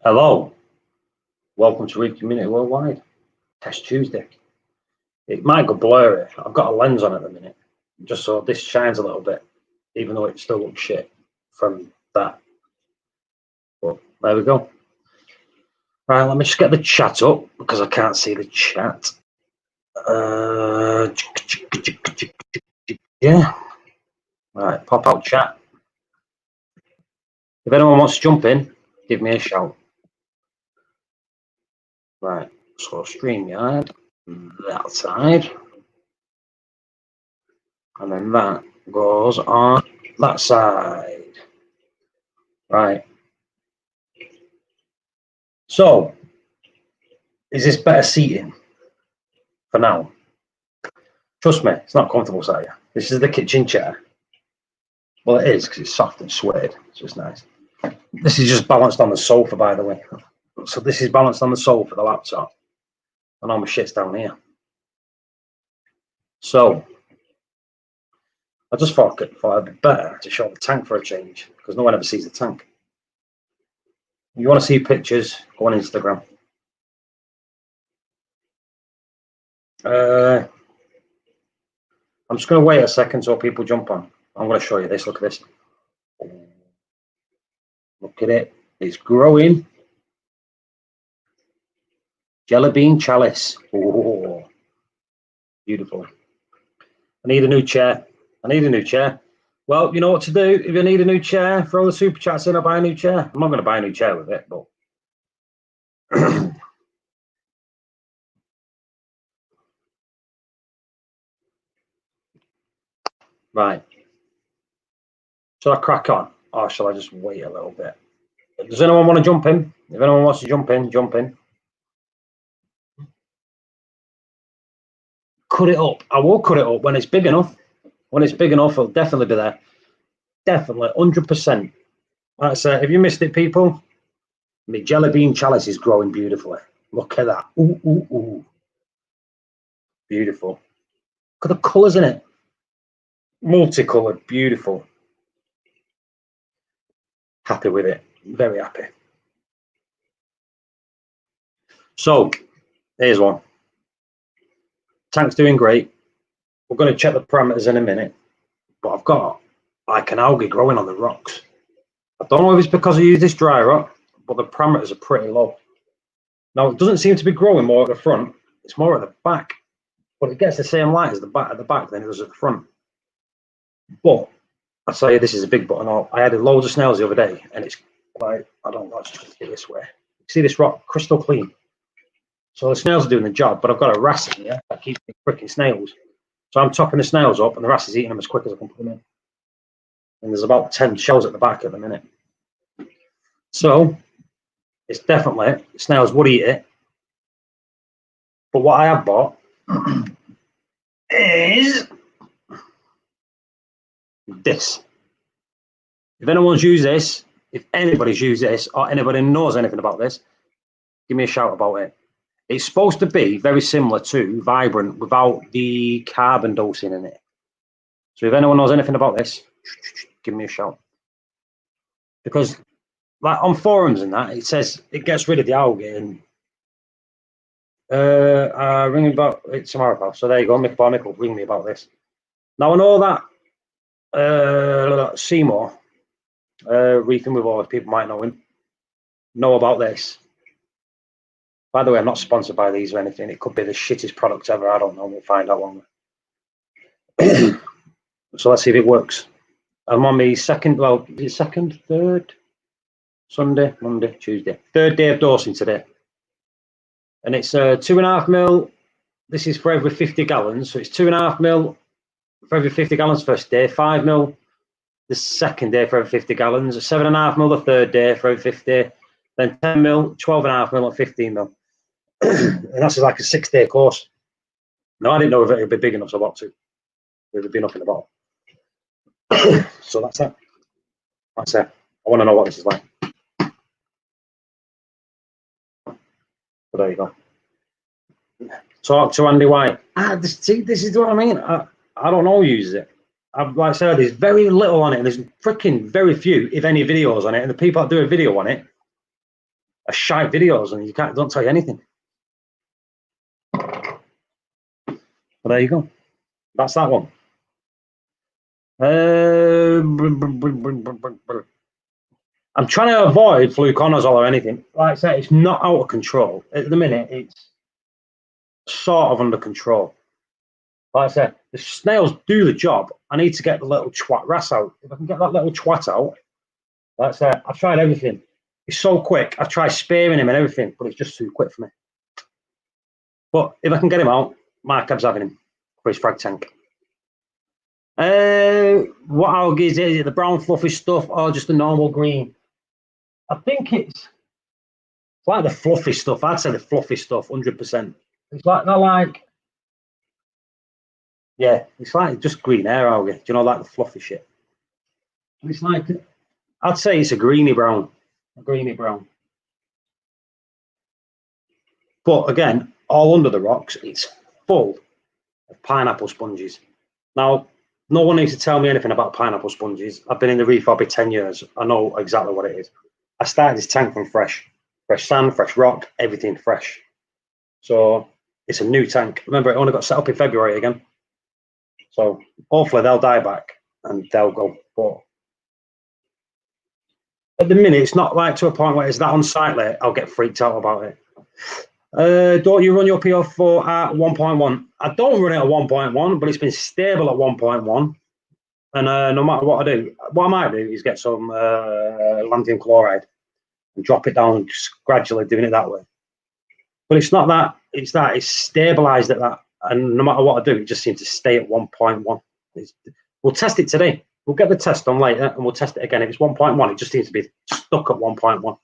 Hello, welcome to Reef Community Worldwide. Test Tuesday. It might go blurry. I've got a lens on at the minute, just so this shines a little bit, even though it still looks shit from that. But there we go. Right, let me just get the chat up because I can't see the chat. Yeah. Right, pop out chat. If anyone wants to jump in, give me a shout. Right, so StreamYard, that side. And then that goes on that side. Right. So, is this better seating for now? Trust me, it's not comfortable, sat here. This is the kitchen chair. Well, it is because it's soft and suede. It's just nice. This is just balanced on the sofa, by the way. So this is balanced on the sofa, the laptop, and all my shit's down here. So I just thought it'd be better to show the tank for a change because no one ever sees the tank. If you want to see pictures, go on Instagram. I'm just going to wait a second so people jump on. I'm going to show you this. Look at this. Look at it. It's growing. Jelly bean chalice. Oh, beautiful. I need a new chair. I need a new chair. Well, you know what to do. If you need a new chair, throw the super chats in. I'll buy a new chair. I'm not going to buy a new chair with it, but right. Shall I crack on, or shall I just wait a little bit? Does anyone want to jump in? If anyone wants to jump in, jump in. Cut it up. I will cut it up when it's big enough. When it's big enough, it'll definitely be there. Definitely, 100%. Like I say, if you missed it, people, my jelly bean chalice is growing beautifully. Look at that. Ooh, ooh, ooh. Beautiful. Look at the colours in it. Multicoloured, beautiful. Happy with it. Very happy. So, here's one. Tank's doing great. We're going to check the parameters in a minute. But I've got like an algae growing on the rocks. I don't know if it's because I use this dry rock, but the parameters are pretty low. Now, it doesn't seem to be growing more at the front. It's more at the back. But it gets the same light as the back at the back than it does at the front. But I tell you, this is a big button. I added loads of snails the other day, and it's like, I don't know, let's just get this way. See this rock, crystal clean. So the snails are doing the job, but I've got a wrasse in here that keeps me freaking snails. So I'm topping the snails up, and the wrasse is eating them as quick as I can put them in. And there's about 10 shells at the back at the minute. So it's definitely, snails would eat it. But what I have bought is this. If anyone's used this, if anybody's used this, or anybody knows anything about this, give me a shout about it. It's supposed to be very similar to Vibrant without the carbon dosing in it. So if anyone knows anything about this, give me a shout. Because like on forums and that, it says it gets rid of the algae and ring me about it tomorrow, pal. So there you go, Mick Barnick will ring me about this. Now I know that Seymour, Reefing with Oars, people might know him, know about this. By the way, I'm not sponsored by these or anything. It could be the shittest product ever. I don't know. We'll find out longer. So let's see if it works. I'm on my third? Sunday, Monday, Tuesday. Third day of dosing today. And it's 2.5 mil. This is for every 50 gallons. So it's 2.5 mil for every 50 gallons first day, 5 mil the second day for every 50 gallons, 7.5 mil the third day for every 50, then 10 mil, 12.5 mil, and 15 mil. And that's like a 6-day course. No, I didn't know if it would be big enough, so about to. It would be enough in the bottle. So that's it. That's it. I want to know what this is like. But there you go. Talk to Andy White. This is what I mean. I don't know use it. Like I said, there's very little on it, and there's freaking very few, if any, videos on it. And the people that do a video on it, are shite videos, and you don't tell you anything. But there you go. That's that one. I'm trying to avoid fluke honours or anything. Like I said, it's not out of control. At the minute, it's sort of under control. Like I said, the snails do the job. I need to get the little twat wrasse out. If I can get that little twat out, like I said, I've tried everything. It's so quick. I've tried spearing him and everything, but it's just too quick for me. But if I can get him out, Markab's having him for his frag tank. What algae is it? Is it the brown fluffy stuff or just the normal green? I think it's like the fluffy stuff. I'd say the fluffy stuff, 100%. It's like they're like, yeah, it's like just green air algae. Do you know, like the fluffy shit? It's like, I'd say it's a greeny brown. But again, all under the rocks, it's full of pineapple sponges. Now, no one needs to tell me anything about pineapple sponges. I've been in the reef hobby 10 years. I know exactly what it is. I started this tank from fresh sand, fresh rock, everything fresh. So it's a new tank. Remember, it only got set up in February again. So hopefully they'll die back and they'll go. But at the minute, it's not like to a point where it's that unsightly, I'll get freaked out about it. Don't you run your PO4 at 1.1? I don't run it at 1.1, but it's been stable at 1.1. And no matter what I do, what I might do is get some lanthanum chloride and drop it down, just gradually doing it that way. But it's not that, it's stabilized at that. And no matter what I do, it just seems to stay at 1.1. We'll test it today. We'll get the test on later and we'll test it again. If it's 1.1, it just seems to be stuck at 1.1.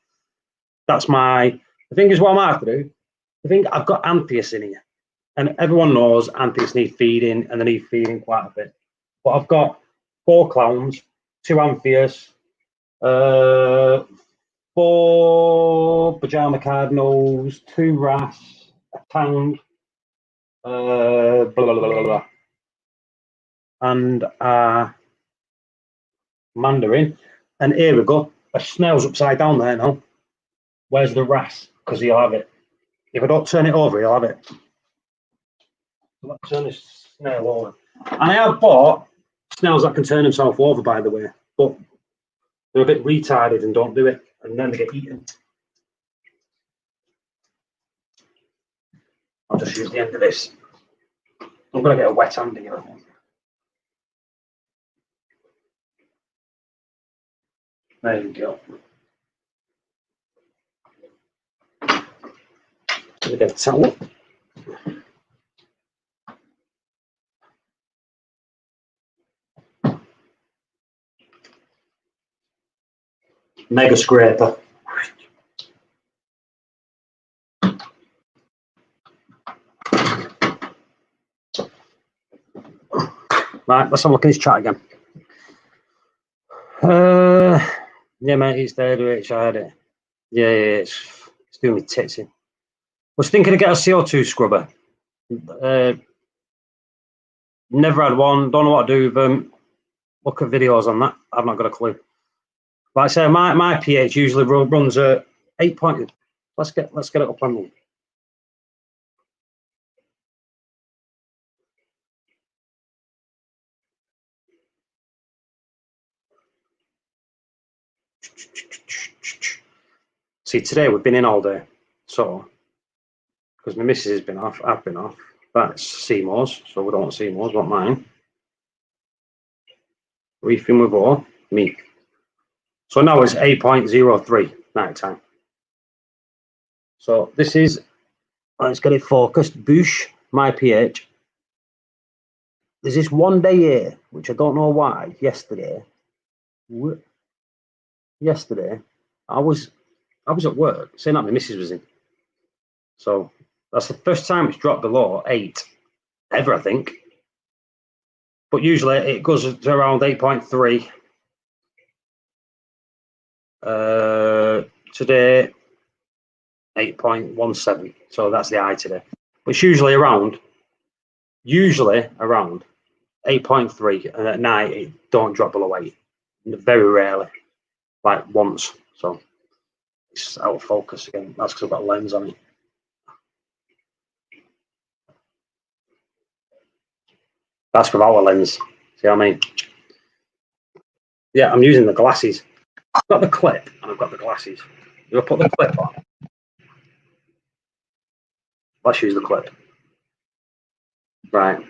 That's the thing is what I might have to do. I think I've got Anthias in here. And everyone knows Anthias need feeding and they need feeding quite a bit. But I've got 4 clowns, 2 Anthias, 4 pajama cardinals, 2 wrasse, a tang, blah, blah, blah, blah, blah, and mandarin. And here we go. A snail's upside down there now. Where's the wrasse? Because he'll have it. If I don't turn it over, he'll have it. So let's turn this snail over. And I have bought snails that can turn themselves over, by the way, but they're a bit retarded and don't do it, and then they get eaten. I'll just use the end of this. I'm going to get a wet hand here, I think. There you go. Get a towel. Mega scraper. Right, let's have a look at his chat again. Yeah, mate, it's there, which I had it. Yeah, it's doing me tits in. Was thinking of getting a CO2 scrubber. Never had one, don't know what to do with them. Look at videos on that. I've not got a clue. Like I say, my pH usually runs at 8 point. Let's get it up on me. See, today we've been in all day, so because my missus has been off, I've been off. That's Seymour's, so we don't want Seymour's, want mine. Reefing with all, me. So now it's 8.03 night time. So this is, let's get it focused. Boosh, my pH. There's this one day here, which I don't know why. Yesterday, I was at work, saying that my missus was in. So that's the first time it's dropped below 8 ever, I think. But usually it goes to around 8.3. Today, 8.17. So that's the high today. But it's usually around 8.3. And at night, it don't drop below 8. Very rarely, like once. So It's out of focus again. That's because I've got a lens on it. That's without a lens. See what I mean? Yeah, I'm using the glasses. I've got the clip and I've got the glasses. Do I put the clip on? Let's use the clip. Right.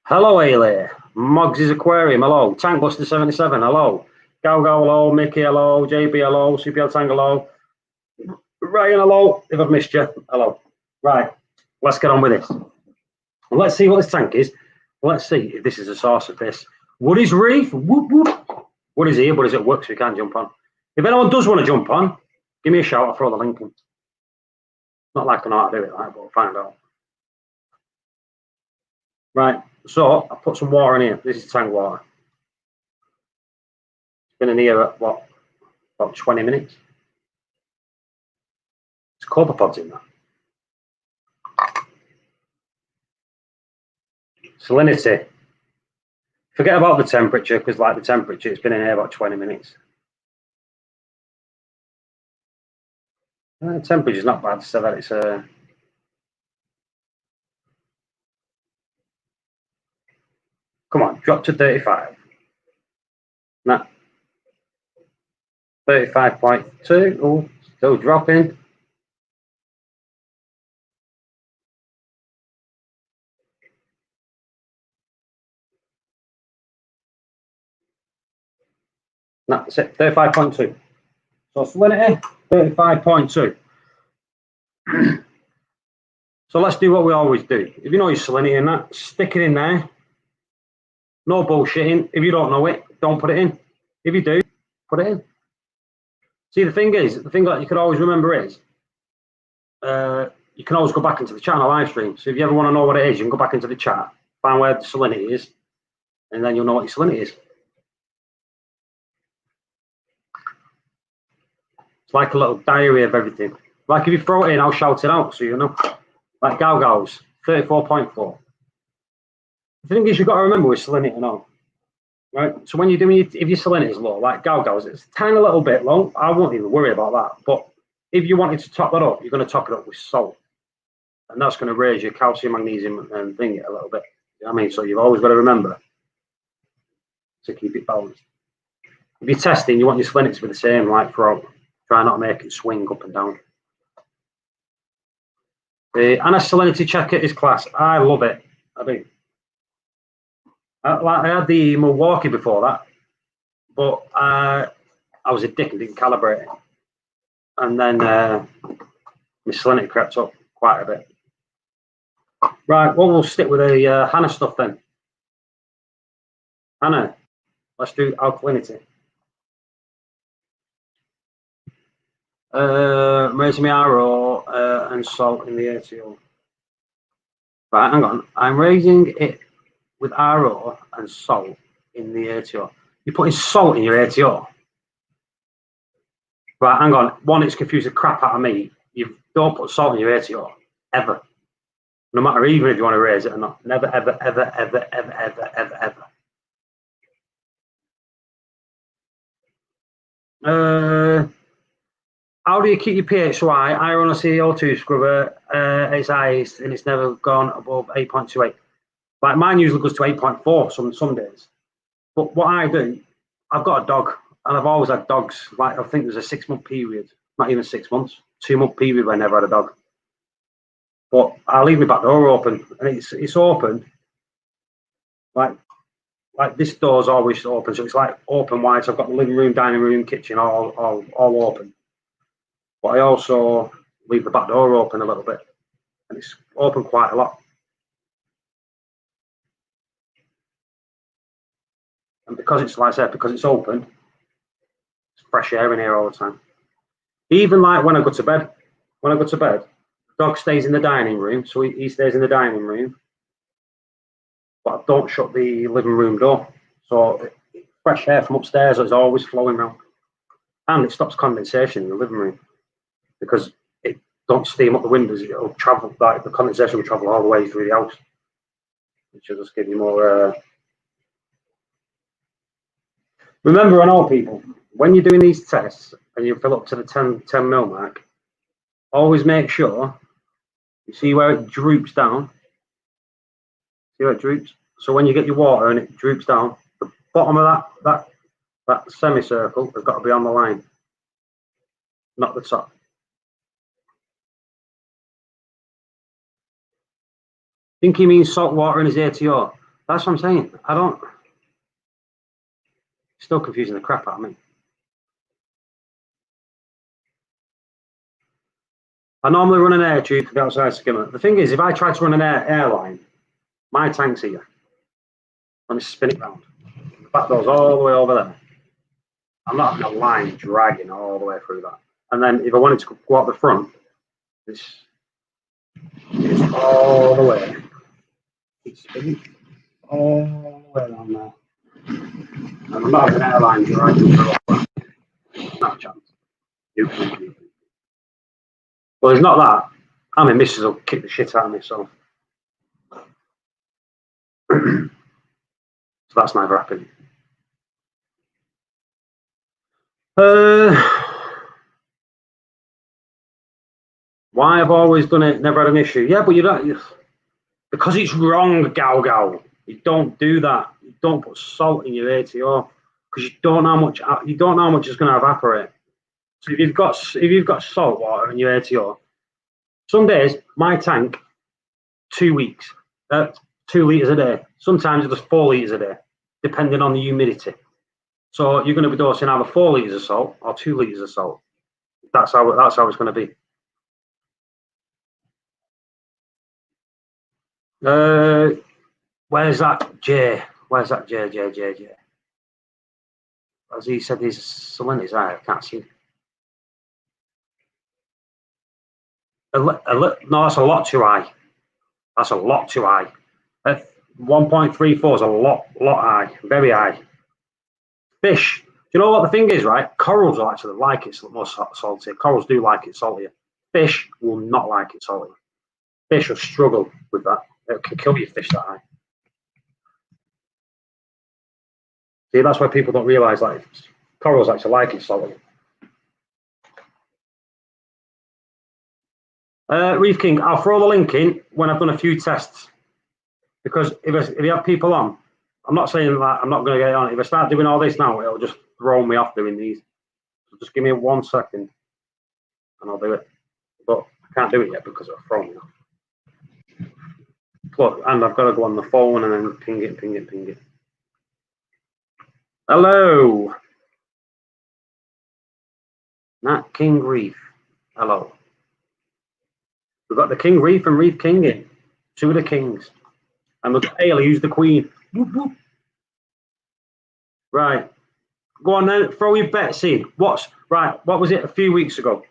Hello, Ailey. Moggs' Aquarium, hello. Tankbuster77, hello. Gal, hello. Mickey, hello. JB, hello. CPL Tango, hello. Ryan, hello. If I've missed you, hello. Right, let's get on with this. Let's see what this tank is. Let's see if this is a source of this. What is Reef? Whoop, whoop. What is here? What is it? Works, we can't jump on. If anyone does want to jump on, give me a shout. I'll throw the link in. Not like I know how to do it, like, but we'll find out. Right, so I put some water in here. This is tank water. It's been in here at what? About 20 minutes. There's copepods in there. Salinity. Forget about the temperature, because like the temperature, it's been in here about 20 minutes. The temperature's not bad, so that it's come on, drop to 35. No. 35.2. Oh, still dropping. No, that's it, 35.2. So salinity, 35.2. So let's do what we always do. If you know your salinity in that, stick it in there. No bullshitting. If you don't know it, don't put it in. If you do, put it in. See, the thing that you could always remember is, you can always go back into the channel live stream. So if you ever want to know what it is, you can go back into the chat, find where the salinity is, and then you'll know what your salinity is. It's like a little diary of everything. Like if you throw it in, I'll shout it out so you know. Like Galgals, 34.4. The thing is, you've got to remember with salinity and all. Right? So when you're doing, if your salinity is low, like Galgals, it's a tiny little bit low. I won't even worry about that. But if you wanted to top that up, you're going to top it up with salt. And that's going to raise your calcium, magnesium, and thing a little bit. You know what I mean? So you've always got to remember to keep it balanced. If you're testing, you want your salinity to be the same, like throughout. Try not to make it swing up and down. The Anna salinity checker is class. I love it. I do. I had the Milwaukee before that, but I was a dick and didn't calibrate it. And then my salinity crept up quite a bit. Right, well, we'll stick with the Hannah stuff then. Hannah, let's do alkalinity. Raising my RO and salt in the ATO. Right, hang on. I'm raising it with RO and salt in the ATO. You're putting salt in your ATO. Right, hang on. One, it's confused the crap out of me. You don't put salt in your ATO ever. No matter even if you want to raise it or not. Never, ever, ever, ever, ever, ever, ever, ever. How do you keep your pH so high? I run a CO2 scrubber. It's iced and it's never gone above 8.28. Like mine usually goes to 8.4 some days. But what I do, I've got a dog, and I've always had dogs. Like I think there's a 6-month period, not even 6 months, 2-month period where I never had a dog. But I leave my back door open, and it's open. Like this door's always open, so it's like open wide. So I've got the living room, dining room, kitchen all open. But I also leave the back door open a little bit, and it's open quite a lot. And because it's like I said, because it's open, it's fresh air in here all the time. Even like when I go to bed, the dog stays in the dining room, so he stays in the dining room. But I don't shut the living room door, so fresh air from upstairs is always flowing around, and it stops condensation in the living room because it don't steam up the windows. It'll travel, like the condensation will travel all the way through the house, which will just give you more. Remember, on all people, when you're doing these tests and you fill up to the 10 mil mark, always make sure you see where it droops down. See where it droops? So when you get your water and it droops down, the bottom of that semicircle has got to be on the line, not the top. I think he means salt water in his ATO. That's what I'm saying. I don't. Still confusing the crap out of me. I normally run an air tube for the outside skimmer. The thing is, if I try to run an airline, my tank's here. Let me spin it round. The back door's all the way over there. I'm not having a line dragging all the way through that. And then if I wanted to go out the front, it's all the way. It's spinning all the way down there. And I'm not having an airline dragging through all that. Not a chance. Well, it's not that. I mean, missus will kick the shit out of me, so. So that's never happened. Why I've always done it, never had an issue. Yeah, but you don't, because it's wrong, Gal. You don't do that. You don't put salt in your ATO because you don't know how much is going to evaporate. So if you've got salt water in your ATO, some days my tank 2 weeks, 2 liters a day. Sometimes it does 4 liters a day, depending on the humidity. So you're going to be dosing either 4 liters of salt or 2 liters of salt. That's how it's going to be. Where's that J? Where's that J? As he said, his salinity's high. I can't see. No, that's a lot too high. That's a lot too high. 1.34 is a lot high, very high. Fish. Do you know what the thing is, right? Corals will actually like it more salty. Corals do like it saltier. Fish will not like it saltier. Fish will struggle with that. It can kill your fish that high. See, that's why people don't realise that corals actually like it salty. Reef King, I'll throw the link in when I've done a few tests. Because if you have people on, I'm not saying that I'm not going to get on. If I start doing all this now, it'll just throw me off doing these. So just give me 1 second and I'll do it. But I can't do it yet because it'll throw me off. Look, and I've got to go on the phone and then ping it. Hello. Nat King Reef. Hello. We've got the King Reef and Reef King in. 2 of the kings. And we've got Ailey, who's the queen. Whoop, whoop. Right. Go on then, throw your bets in. What was it a few weeks ago?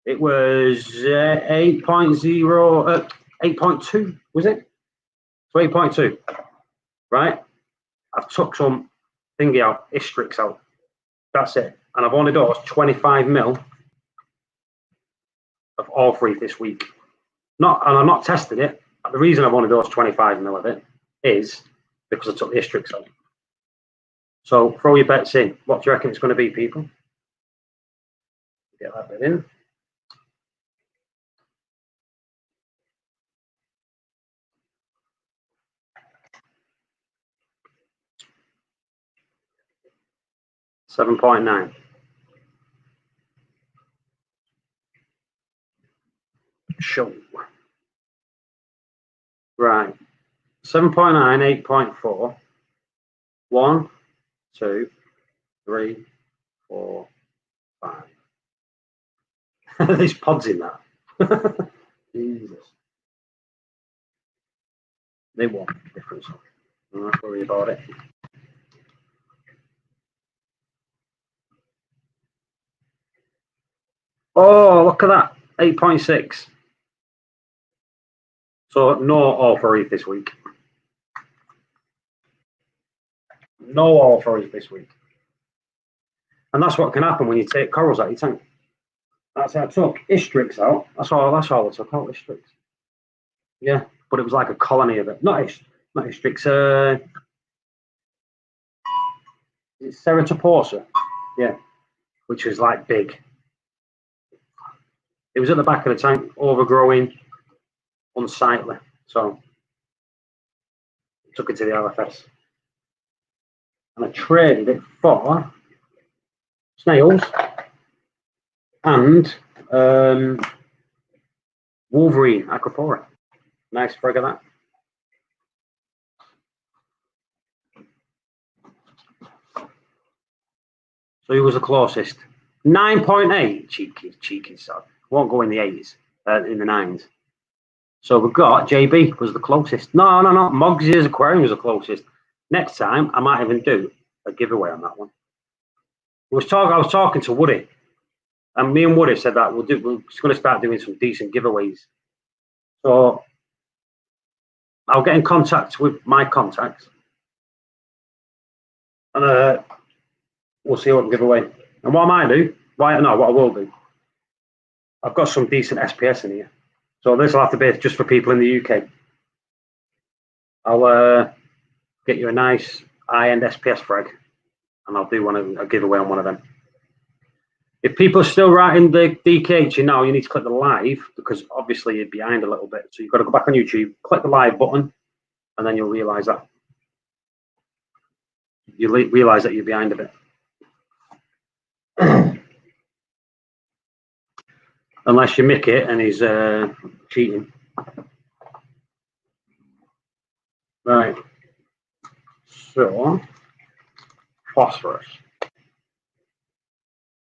It was 8.0, 8.2, was it? So 8.2. Right? I've took some thingy out, Istrix out. That's it. And I've only dosed 25 mil of all 3 this week. And I'm not testing it. The reason I've only dosed 25 mil of it is because I took the Istrix out. So throw your bets in. What do you reckon it's going to be, people? Get that bit in. $7.9. Show. Right. 7.9, 8.4. 1, 2, 3, 4, 5. There's pods in that. Jesus. They won't make a difference. I'm not worried about it. Oh, look at that. 8.6. So no all for Reef this week. No all for Reef this week. And that's what can happen when you take corals out of your tank. That's how I took Istrix out. That's all I took out, Istrix. Yeah, but it was like a colony of it. Not Istrix. It's Ceratoporsa. Yeah, which is like big. It was at the back of the tank, overgrowing, unsightly. So I took it to the LFS. And I traded it for snails and Wolverine Acropora. Nice frig of that. So who was the closest? 9.8. Cheeky sod. Won't go in the 8s, in the 9s. So we got JB was the closest. No. Mogsy's Aquarium was the closest. Next time, I might even do a giveaway on that one. I was talking to Woody, and me and Woody said that we're just going to start doing some decent giveaways. So I'll get in contact with my contacts, and we'll see what we can give away. And what I might do, what I will do, I've got some decent SPS in here. So this will have to be just for people in the UK. I'll get you a nice high-end SPS frag, and I'll do a giveaway on one of them. If people are still writing the DKH, you need to click the live, because obviously you're behind a little bit. So you've got to go back on YouTube, click the live button, and then you'll realise that. You'll realise that you're behind a bit. Unless you mick it and he's cheating. Right. So, phosphorus.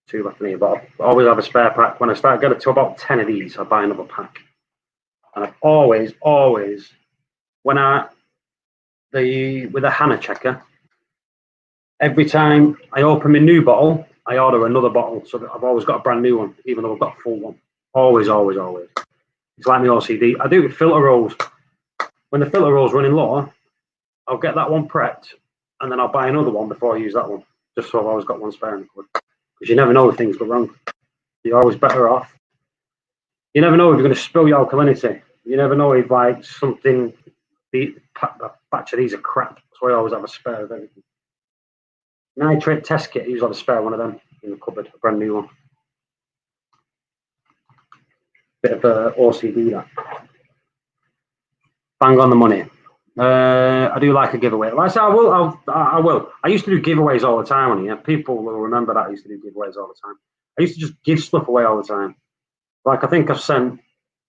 2 left in here, but I always have a spare pack. When I start getting to about 10 of these, I buy another pack. And I've always, with a Hannah checker, every time I open my new bottle, I order another bottle. So that I've always got a brand new one, even though I've got a full one. Always. It's like my OCD. I do it with filter rolls. When the filter roll's running low, I'll get that one prepped, and then I'll buy another one before I use that one, just so I've always got one spare in the cupboard. Because you never know if things go wrong. You're always better off. You never know if you're going to spill your alkalinity. You never know if something, the batch of these are crap. That's why I always have a spare of everything. Nitrate test kit, I usually have a spare one of them in the cupboard, a brand new one. Bit of OCD that. Bang on the money. I do like a giveaway. Like I said, I will. I used to do giveaways all the time on here. People will remember that I used to do giveaways all the time. I used to just give stuff away all the time. Like I think I've sent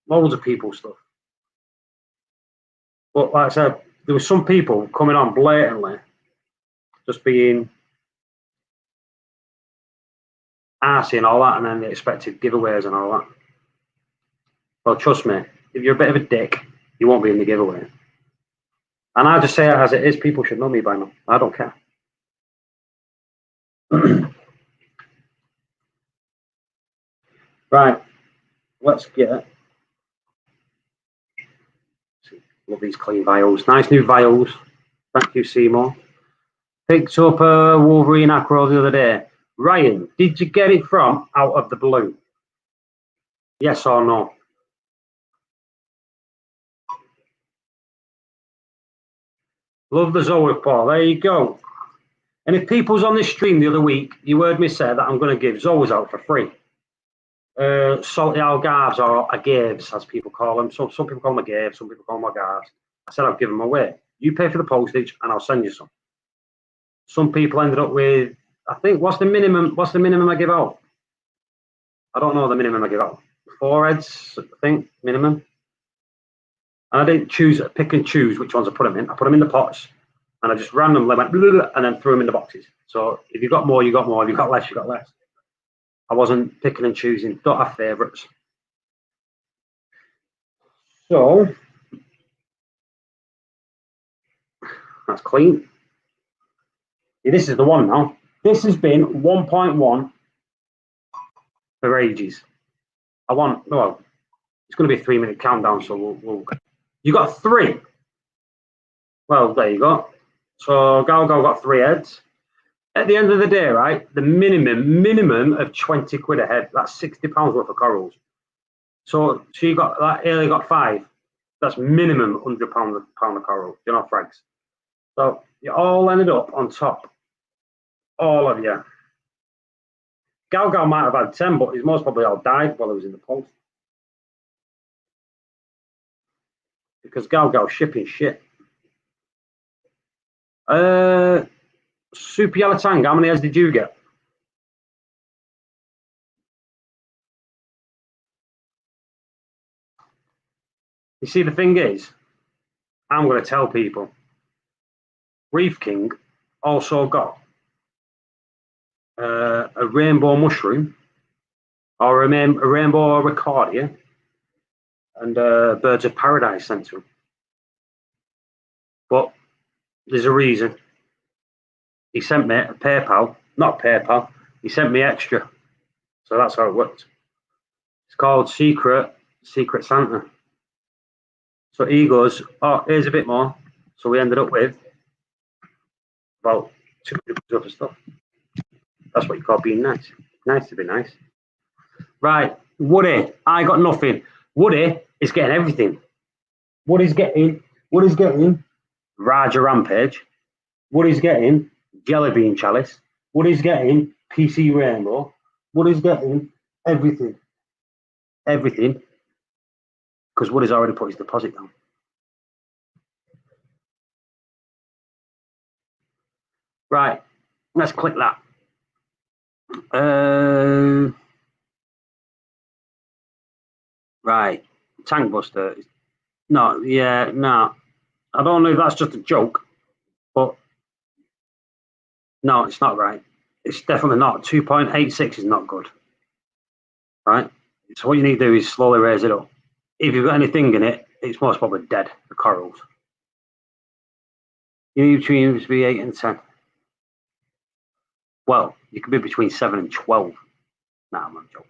loads of people stuff. But like I said, there were some people coming on blatantly, just being arsey and all that, and then they expected giveaways and all that. Well, trust me, if you're a bit of a dick, you won't be in the giveaway. And I just say it as it is. People should know me by now. I don't care. Right. Let's get. Love these clean vials. Nice new vials. Thank you, Seymour. Picked up a Wolverine Acro the other day. Ryan, did you get it from out of the blue? Yes or no? Love the Zoe, Paul. There you go. And if people's on this stream the other week, you heard me say that I'm going to give Zoes out for free. Salty algarves, or agaves, as people call them. So some people call them agaves, some people call them algarves. I said I'll give them away. You pay for the postage, and I'll send you some. Some people ended up with, I think, what's the minimum I give out? I don't know the minimum I give out. 4 heads, I think, minimum. And I didn't pick and choose which ones I put them in. I put them in the pots, and I just randomly went, and then threw them in the boxes. So if you got more, you got more. If you got less, you got less. I wasn't picking and choosing. Don't have favourites. So that's clean. Yeah, this is the one now. This has been 1.1 for ages. It's going to be a 3-minute countdown, so you got 3. Well, there you go. So Galgo got 3 heads. At the end of the day, right, the minimum of 20 quid a head. That's £60 worth of corals. So you got that. Early got 5. That's minimum £100 of coral. You know, frags. So you all ended up on top. All of you. Galgal might have had 10, but he's most probably all died while he was in the post. because Gal shipping shit. Super Yellow Tang, how many heads did you get? You see, the thing is, I'm going to tell people, Reef King also got a rainbow mushroom, or a rainbow ricardia, and birds of paradise sent to him. But there's a reason. He sent me a PayPal, not PayPal, he sent me extra. So that's how it worked. It's called Secret Santa. So he goes, oh, here's a bit more. So we ended up with about 200 worth of stuff. That's what you call being nice. Nice to be nice. Right, Woody, I got nothing. Woody is getting everything. Woody's getting Raja Rampage. Woody's getting Jelly Bean Chalice. Woody's getting PC Rainbow. Woody's getting everything. Everything. Because Woody's already put his deposit down. Right, let's click that. Right, Tank Buster. No, yeah, no. I don't know if that's just a joke, but no, it's not right. It's definitely not. 2.86 is not good. Right? So what you need to do is slowly raise it up. If you've got anything in it, it's most probably dead, the corals. You need to be 8 and 10. Well, you could be between 7 and 12. No, I'm not joking.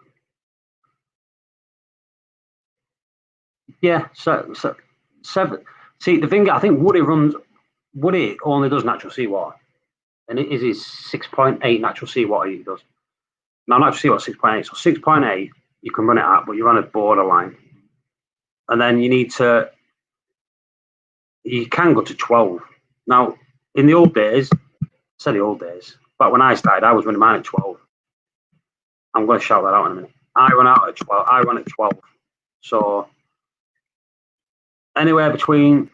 Yeah, so 7. See, the thing, I think Woody only does natural seawater. And it is his 6.8 natural seawater he does. Now, natural seawater 6.8. So 6.8, you can run it at, but you're on a borderline. And then you can go to 12. Now, in the old days, the old days, but when I started, I was running mine at 12. I'm going to shout that out in a minute. I run at 12. So anywhere between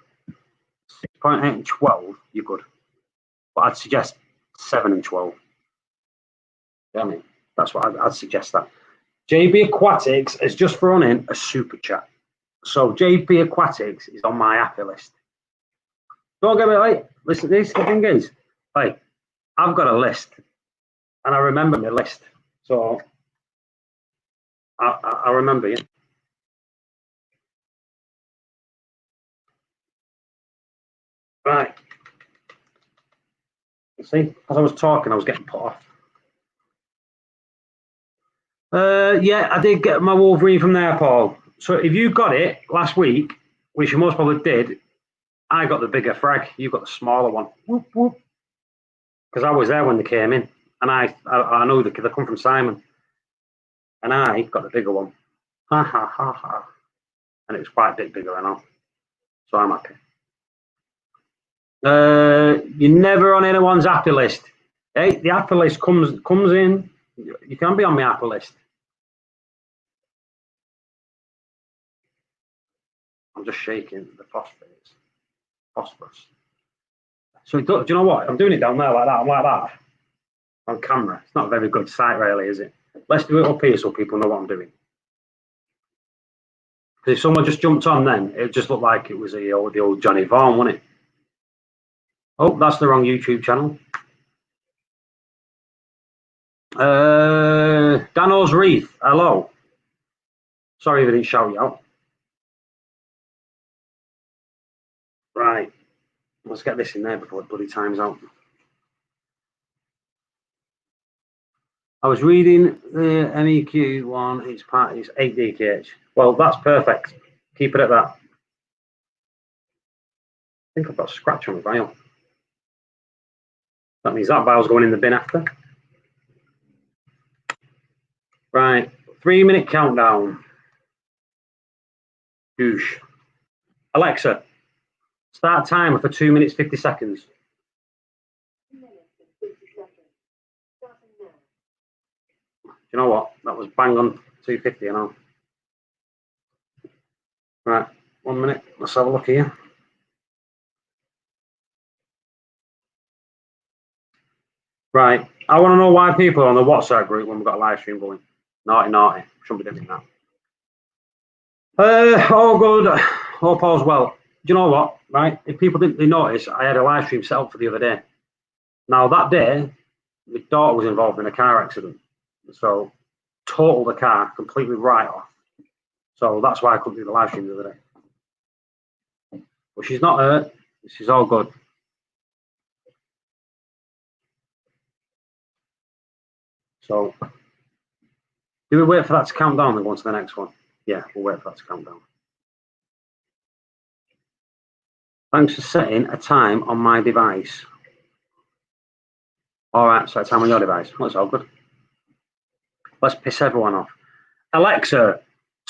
6.8 and 12, you're good. But I'd suggest 7 and 12. You know what I mean? That's what I'd suggest that. JB Aquatics has just thrown in a super chat. So JB Aquatics is on my happy list. Don't get me right. Listen, this the thing is, like, I've got a list, and I remember my list. So I remember you. Right. See, as I was talking, I was getting put off. Yeah, I did get my Wolverine from there, Paul. So if you got it last week, which you most probably did, I got the bigger frag. You got the smaller one. Whoop whoop. Because I was there when they came in, and I know they come from Simon, and I got the bigger one. Ha ha ha ha. And it was quite a bit bigger and all. So I'm happy. You're never on anyone's happy list. Hey, the happy list comes in. You can be on my happy list. I'm just shaking the phosphorus. So do you know what? I'm doing it down there like that. I'm like that on camera. It's not a very good sight, really, is it? Let's do it up here so people know what I'm doing. Because if someone just jumped on, then it just looked like it was the old Johnny Vaughan, wouldn't it? Oh, that's the wrong YouTube channel. Dano's Reef. Hello. Sorry if I didn't shout you out. Right. Let's get this in there before it bloody time's out. I was reading the MEQ one. It's 8 DKH. Well, that's perfect. Keep it at that. I think I've got a scratch on the vial. That means that vial's going in the bin after. Right. 3-minute countdown. Goosh. Alexa, start timer for 2 minutes 50 seconds. Do you know what? That was bang on 250, you know. Right. 1 minute. Let's have a look here. Right. I want to know why people are on the WhatsApp group when we've got a live stream going. Naughty, naughty. Shouldn't be doing that. All good. Hope all's well. Do you know what? Right. If people didn't notice, I had a live stream set up for the other day. Now that day, my daughter was involved in a car accident, so totaled the car completely right off. So that's why I couldn't do the live stream the other day. But she's not hurt. She's all good. So, do we wait for that to count down and go on to the next one? Yeah, we'll wait for that to count down. Thanks for setting a time on my device. All right, set a time on your device. That's all good. Let's piss everyone off. Alexa,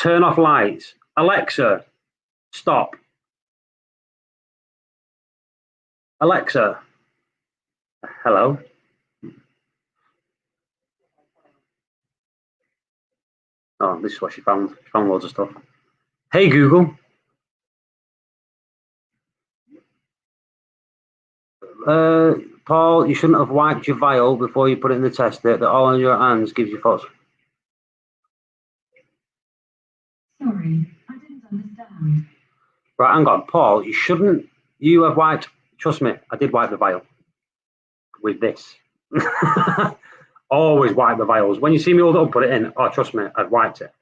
turn off lights. Alexa, stop. Alexa, hello. Oh, this is what she found. She found loads of stuff. Hey, Google. Paul, you shouldn't have wiped your vial before you put it in the tester. That all on your hands gives you thoughts. Sorry, I didn't understand. Right, hang on. Paul, you shouldn't. You have wiped. Trust me, I did wipe the vial with this. Always wipe the vials. When you see me hold it up, put it in. Oh, trust me, I've wiped it.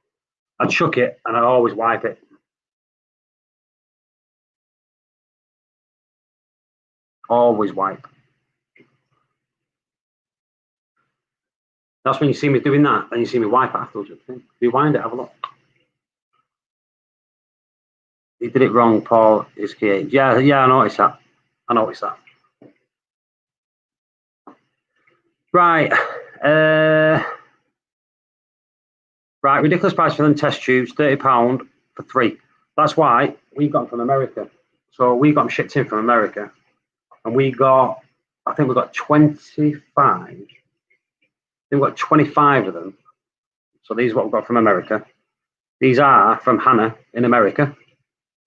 I'd chuck it and I always wipe it. Always wipe. That's when you see me doing that, and you see me wipe it afterwards. Rewind it, have a look. You did it wrong, Paul. Is key. Yeah, I noticed that. I noticed that. Right. Right, ridiculous price for them test tubes, £30 for 3. That's why we got them from America. So we got them shipped in from America. And we got, I think we got 25. I think we got 25 of them. So these are what we got from America. These are from Hannah in America.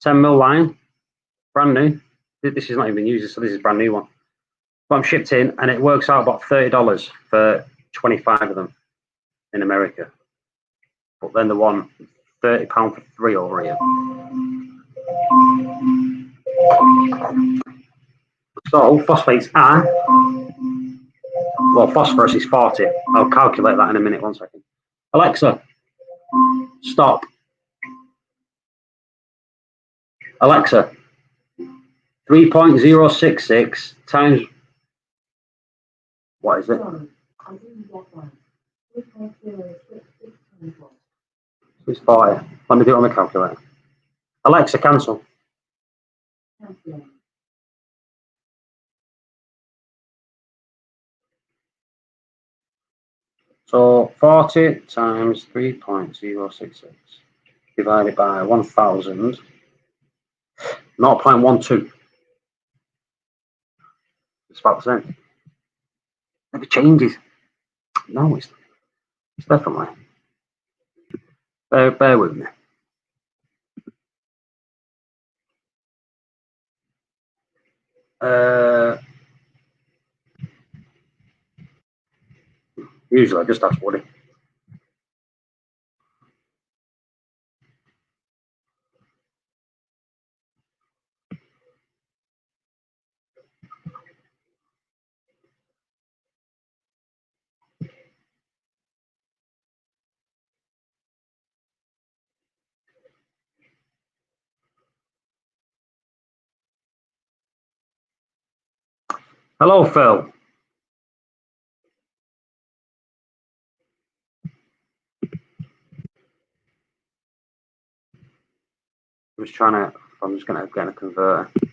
10mm line, brand new. This is not even used, so this is a brand new one. But I'm shipped in, and it works out about $30 for 25 of them in America. But then the one, £30 for 3 over here. So phosphates are, well, phosphorus is 40. I'll calculate that in a minute, 1 second. Alexa, stop. Alexa, 3.066 times, what is it? Sorry, I didn't get one. 3.066 times what? It's 40. Let me do it on the calculator. Alexa, cancel. Cancelling. So 40 times 3.066 divided by 1,000, 0.12. It's about the same. Never changes. No, it's definitely. Bear with me. Usually I just ask Woody. Hello, Phil. I'm just trying to, I'm just going to get a converter. You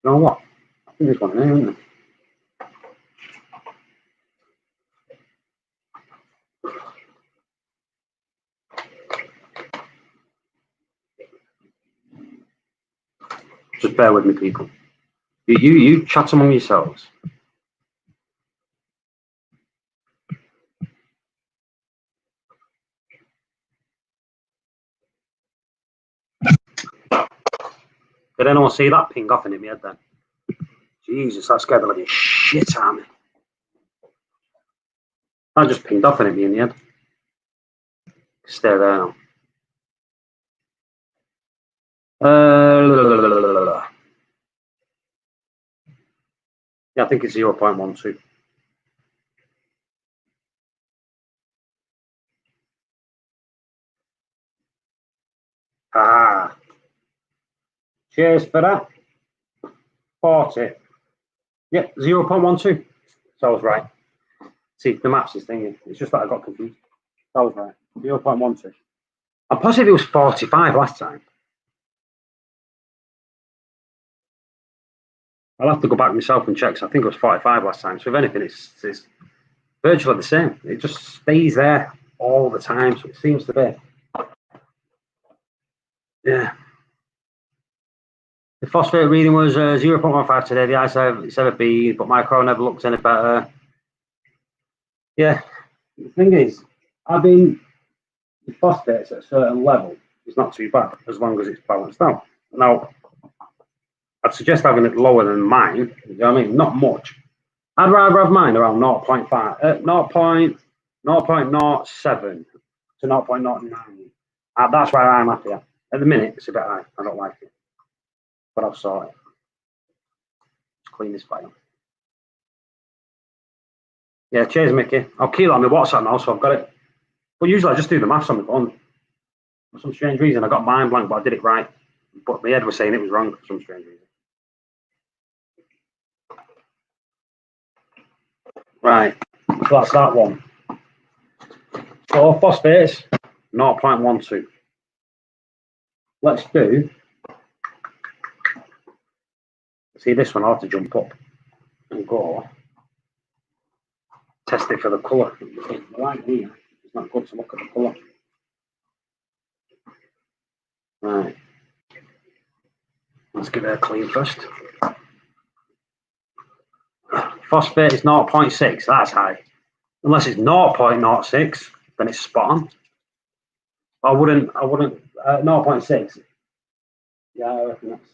know what? I think there's one in there, isn't there? Just bear with me, people. You chat among yourselves. Did anyone see that ping off in my head then? Jesus, that scared the living shit out of me. That just pinged off in me in the head. Stay there now. Yeah, I think it's 0.12. Ah. Cheers for that. 40. Yeah, 0.12. So I was right. See, the maps is thinking. It's just that I got confused. I was right. 0.12. I'm positive it was 45 last time. I'll have to go back myself and check. So I think it was 45 last time. So if anything, it's virtually the same. It just stays there all the time. So it seems to be. Yeah. The phosphate reading was 0.15 today. The ice it's ever been, but my car never looked any better. Yeah. The thing is, the phosphate's at a certain level. It's not too bad as long as it's balanced out. Now, I'd suggest having it lower than mine. You know what I mean? Not much. I'd rather have mine around 0.5, 0.07 to 0.09. That's where I'm happy at. At the minute, it's a bit high. I don't like it. But I'll sort it. Let's clean this file. Yeah, cheers, Mickey. I'll key it on my WhatsApp now, so I've got it. But usually I just do the maths on my phone. For some strange reason, I got mind blank, but I did it right. But my head was saying it was wrong for some strange reason. Right, so that's that one. So phosphates, 0.12. Let's do. See this one, I'll have to jump up and go test it for the colour. Right here, it's not good to look at the colour. Right. Let's give it a clean first. Phosphate is 0.6, that's high. Unless it's 0.06, then it's spot on. I wouldn't 0.6. Yeah, I reckon that's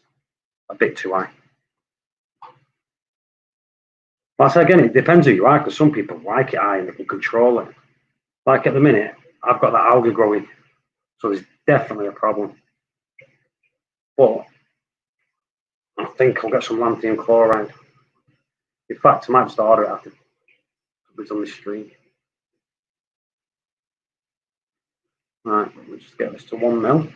a bit too high. But again, it depends who you are, because some people like it high and they can control it. Like at the minute, I've got that algae growing, so there's definitely a problem. But I think I'll get some lanthanum chloride. In fact, I might just order it after it's on the stream. Right, we'll just get this to 1 mil.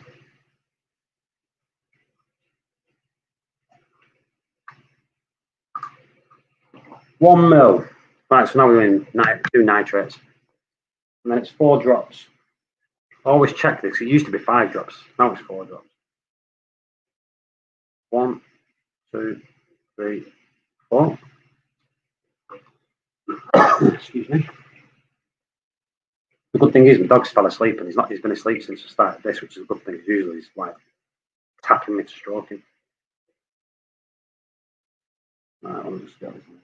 One mil. Right, so now we're doing 2 nitrates. And then it's 4 drops. Always check this. It used to be 5 drops. Now it's 4 drops. 1, 2, 3, 4. Excuse me. The good thing is my dog's fell asleep and he's been asleep since I started this, which is a good thing. Usually he's like tapping me to stroke him. Right, I'll just get this one.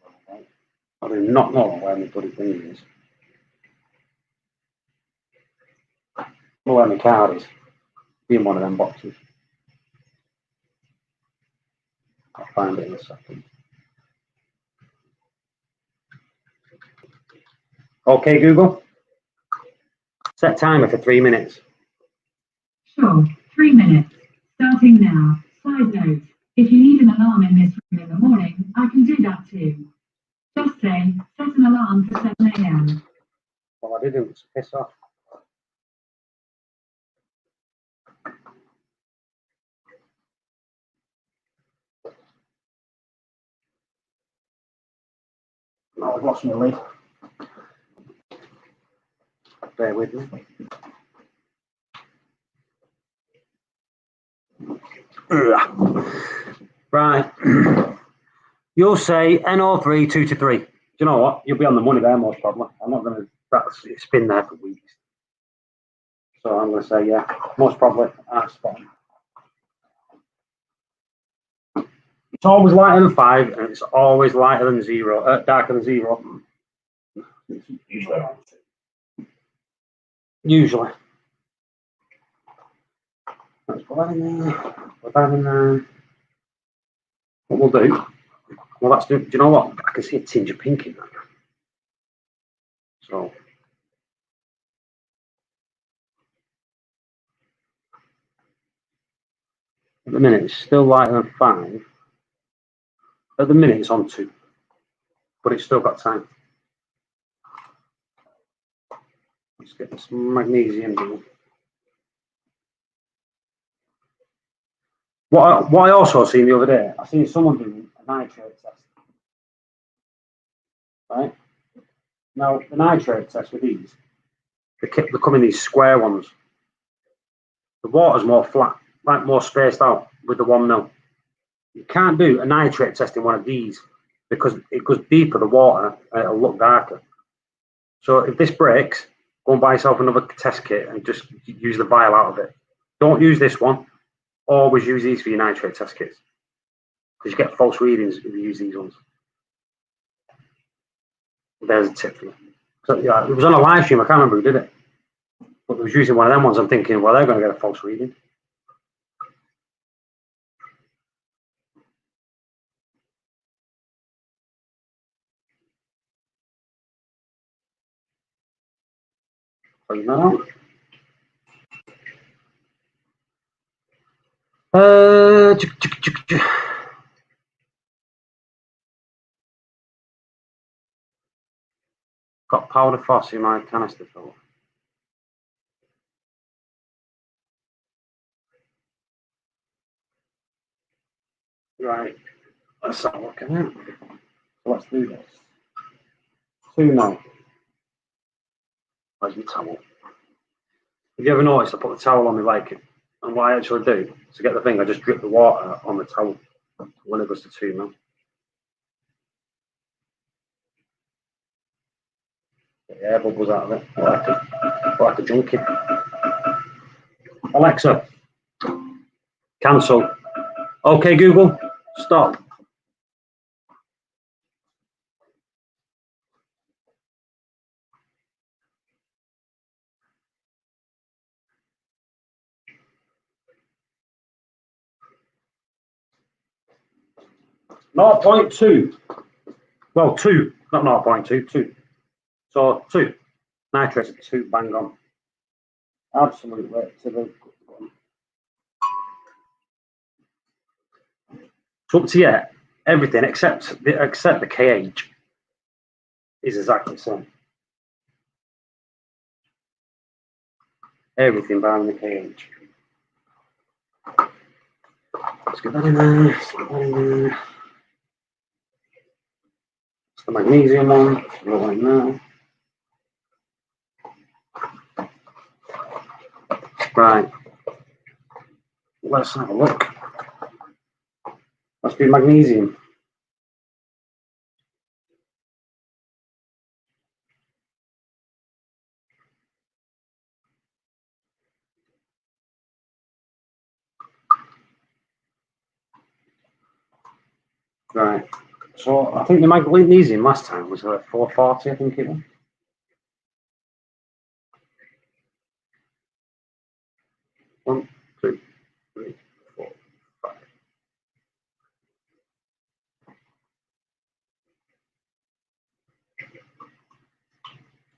I do not know where my bloody thing is. I don't know where my card is. Be in one of them boxes. I'll find it in a second. Okay, Google. Set timer for 3 minutes. Sure, 3 minutes. Starting now. Side note, if you need an alarm in this room in the morning, I can do that too. Just say, set an alarm for 7 a.m. Well, I didn't. Piss off. No, I've lost my lid. Bear with me. Right. You'll say NO3 2 to 3. Do you know what? You'll be on the money there most probably. I'm not going to. It's been there for weeks. So I'm going to say yeah. Most probably. Spot on. It's always lighter than 5, and it's always lighter than 0. Darker than 0. Usually. Let's put that in there. Put that in there. what we'll do, well, that's do you know what? I can see a tinge of pink in that. So at the minute, it's still lighter than 5. At the minute, it's on 2, but it's still got time. Let's get this magnesium in. What I also seen the other day, I seen someone doing a nitrate test. Right? Now, the nitrate test with these, they come in these square ones. The water's more flat, like more spaced out with the 1 mil. You can't do a nitrate test in one of these because it goes deeper, the water, and it'll look darker. So if this breaks, go and buy yourself another test kit and just use the vial out of it. Don't use this one. Always use these for your nitrate test kits because you get false readings if you use these ones. There's a tip for you. So, yeah, it was on a live stream. I can't remember who did it, but they was using one of them ones. I'm thinking, well, they're going to get a false reading. Clean that out. Got powder frost in my canister full. Right, let's have a look at that. So let's do this. 2 now. Where's my towel? Have you ever noticed I put the towel on my leg? And what I actually do to get the thing, I just drip the water on the towel when it goes to 2 mil. Get the air bubbles out of it. Like a junkie. Alexa, cancel. Okay, Google, stop. Not 0.2. Well, 2, not 0.2, 2. So 2. Nitrates at 2, bang on. Absolutely to the one. So up to yet, everything except the KH is exactly the same. Everything barring the KH. Let's get that in there. Let's get that in there. It's the magnesium one. Let's roll in there. Right. Let's have a look. Let's do magnesium. Right. So I think the magnesium last time was like 440, I think it was. One, two, three, 4, 5.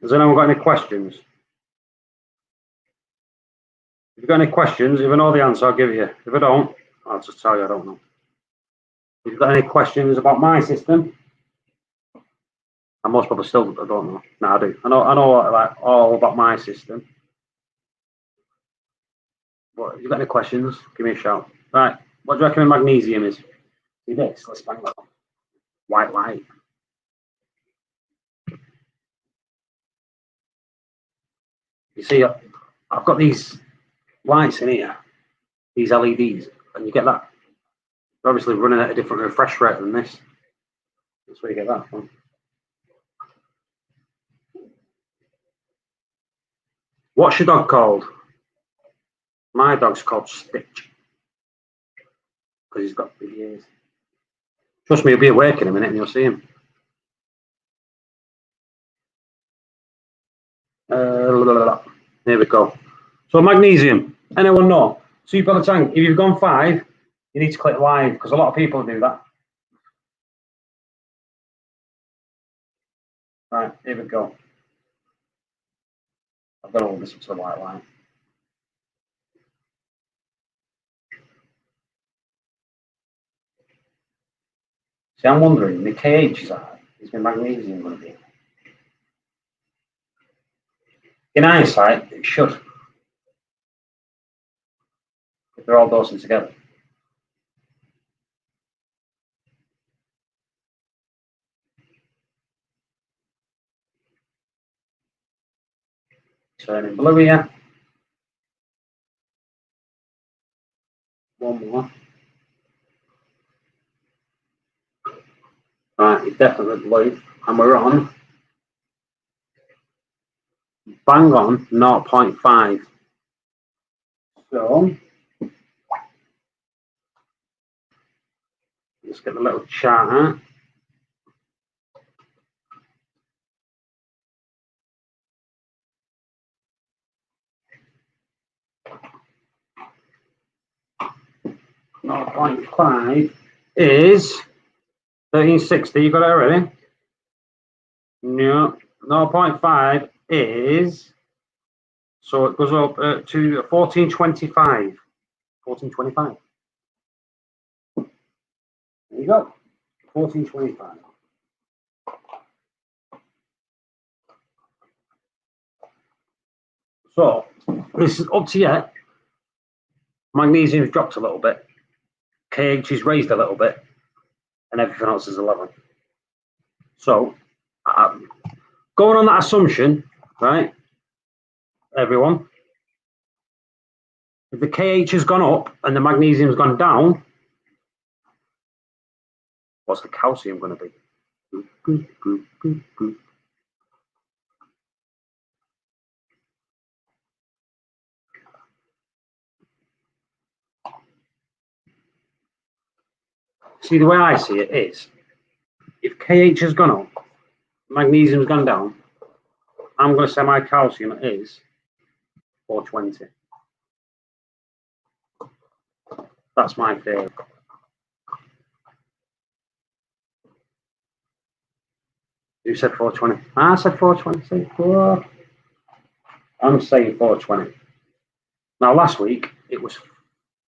Has anyone got any questions? If you've got any questions, if I know the answer, I'll give it you. If I don't, I'll just tell you I don't know. If you've got any questions about my system, and most people still don't know. No, I do. I know like all about my system. But if you've got any questions, give me a shout. Right, what do you reckon magnesium is? See this? Let's bang that on. White light. You see, I've got these lights in here, these LEDs, and you get that. They're obviously running at a different refresh rate than this. That's where you get that from. What's your dog called? My dog's called Stitch because he's got big ears. Trust me, he'll be awake in a minute and you'll see him. There we go. So magnesium, anyone know? So you've got a tank. If you've gone 5, you need to click live because a lot of people do that. Right, here we go. I've got to hold this up to the white line. See, I'm wondering, the KH is high. Is my magnesium going to be? In hindsight, it should. If they're all dosing together. Turning blue here. One more. Right, it's definitely blue. And we're on. Bang on 0.5. So, let's get the little chart out. Zero 0.5 is 1360. You got it already? No. 0.5 is, so it goes up to 1425. 1425. There you go. 1425. So this is up to you. Magnesium's dropped a little bit. KH is raised a little bit, and everything else is 11. So going on that assumption, right, everyone, if the KH has gone up and the magnesium's gone down, what's the calcium going to be? See, the way I see it is, if KH has gone up, magnesium's gone down, I'm going to say my calcium is 420. That's my theory. Who said 420? I said 420. I'm saying 420. Now, last week, it was a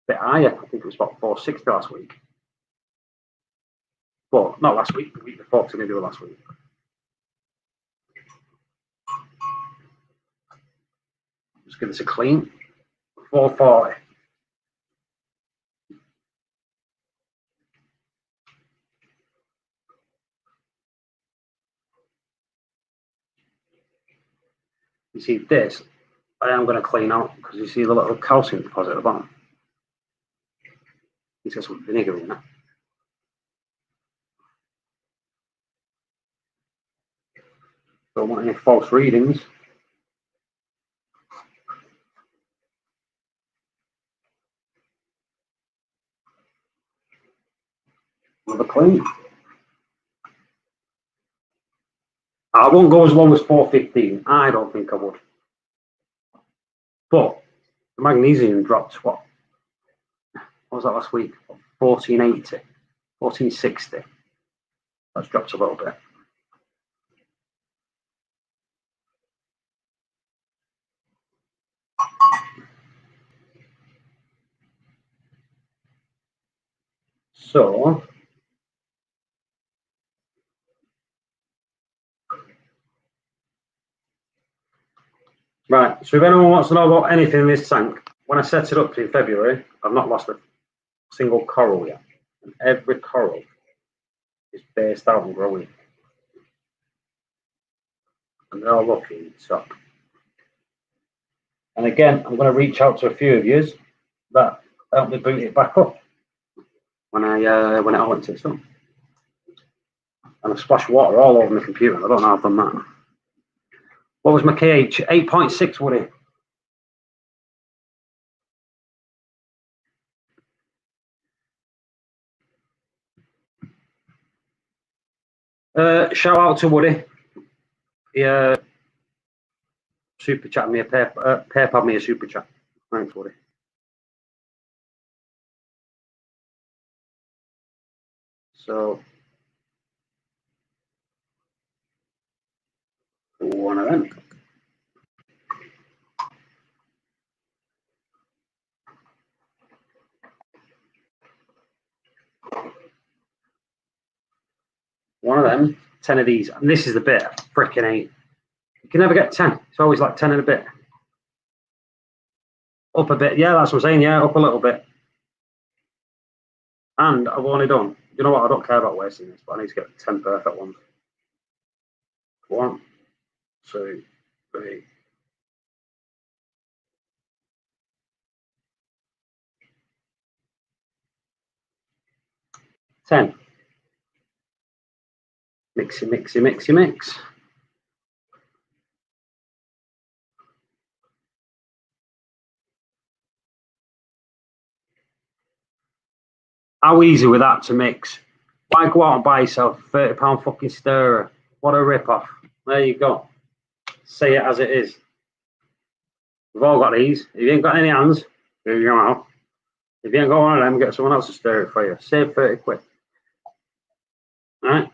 bit higher. I think it was about 460 last week. But not last week, the week before, to maybe last week. Just give this a clean. 440. You see this, I am going to clean out because you see the little calcium deposit at the bottom. It's got some vinegar in it. Don't want any false readings. With a clean. I won't go as low as 415. I don't think I would. But the magnesium dropped what? What was that last week? 1480, 1460. That's dropped a little bit. So, right. So if anyone wants to know about anything in this tank, when I set it up in February, I've not lost a single coral yet. And every coral is based out and growing. And they're all looking top. And again, I'm going to reach out to a few of you that helped me boot it back up when I went to it. So. And I splashed water all over my computer. I don't know how I've done that. What was my KH? 8.6, Woody. Shout out to Woody. He super chat me a PayPal me a super chat. Thanks, Woody. So One of them. One of them. 10 of these. And this is the bit I freaking hate. You can never get 10. It's always like 10 and a bit. Up a bit. Yeah, that's what I'm saying. Yeah, up a little bit. And I've only done, you know what, I don't care about wasting this, but I need to get 10 perfect ones. 1, 2, 3. Ten. Mixy, mixy, mixy, mix. How easy with that to mix? Why go out and buy yourself a £30 fucking stirrer? What a rip-off. There you go. Say it as it is. We've all got these. If you ain't got any hands, here you go. If you ain't got one of them, get someone else to stir it for you. Save 30 quid. Alright?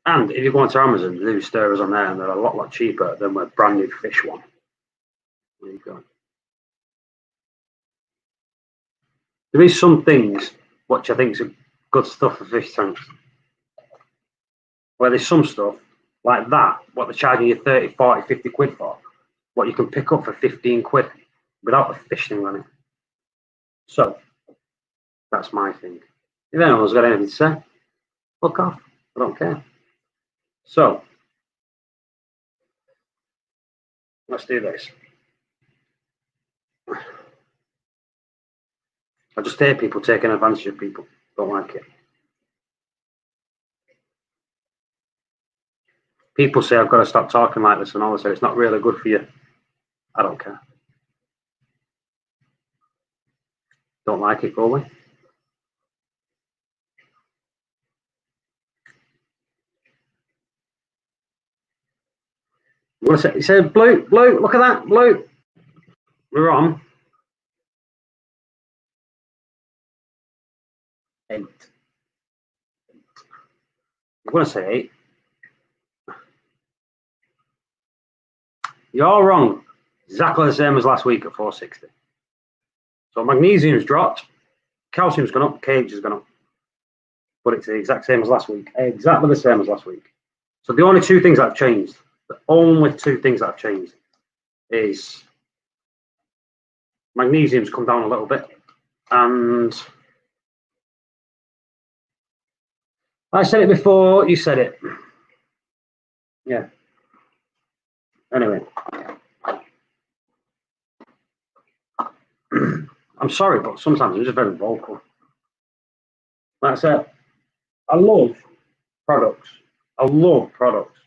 And if you go onto Amazon, there's stirrers on there and they're a lot cheaper than a brand new fish one. There you go. There is some things which I think is good stuff for fish tanks. Where there's some stuff like that, what they're charging you 30, 40, 50 quid for, what you can pick up for 15 quid without the fish thing on it. So, that's my thing. If anyone's got anything to say, fuck off. I don't care. So, let's do this. I just hear people taking advantage of people. Don't like it. People say I've got to stop talking like this and all. I say it's not really good for you. I don't care. Don't like it, go away. I'm gonna say, he said, blue, look at that, blue. We're on 8. I'm gonna say 8. You're wrong. Exactly the same as last week at 460. So magnesium's dropped, calcium's gone up, KH has gone up. But it's the exact same as last week. Exactly the same as last week. So the only 2 things that have changed, the only 2 things that have changed is magnesium's come down a little bit. And I said it before, you said it. Yeah. Anyway. I'm sorry, but sometimes I'm just very vocal. Like I said, I love products. I love products.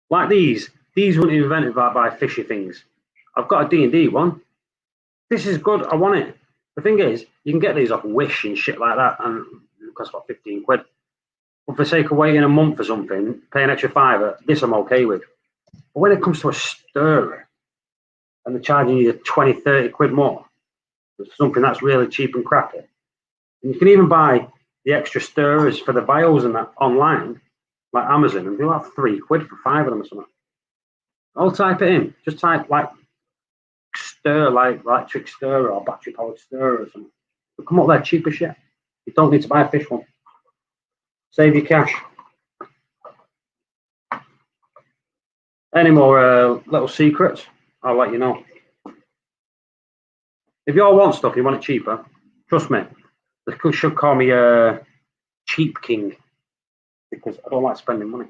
Like these weren't invented by fishy things. I've got a D&D one. This is good, I want it. The thing is, you can get these off Wish and shit like that, and it costs about 15 quid. But for the sake of waiting a month for something, pay an extra £5, this I'm okay with. But when it comes to a stirrer, and they're charging you 20, 30 quid more, for something that's really cheap and crappy, and you can even buy the extra stirrers for the bios and that online, like Amazon, and they'll have 3 quid for 5 of them or something. I'll type it in. Just type like stir, like electric stirrer or battery powered stirrer or something. It'll come up there cheap as shit. You don't need to buy a fish one. Save your cash. Any more little secrets? I'll let you know. If you all want stuff, you want it cheaper, trust me, they should call me Cheap King, because I don't like spending money.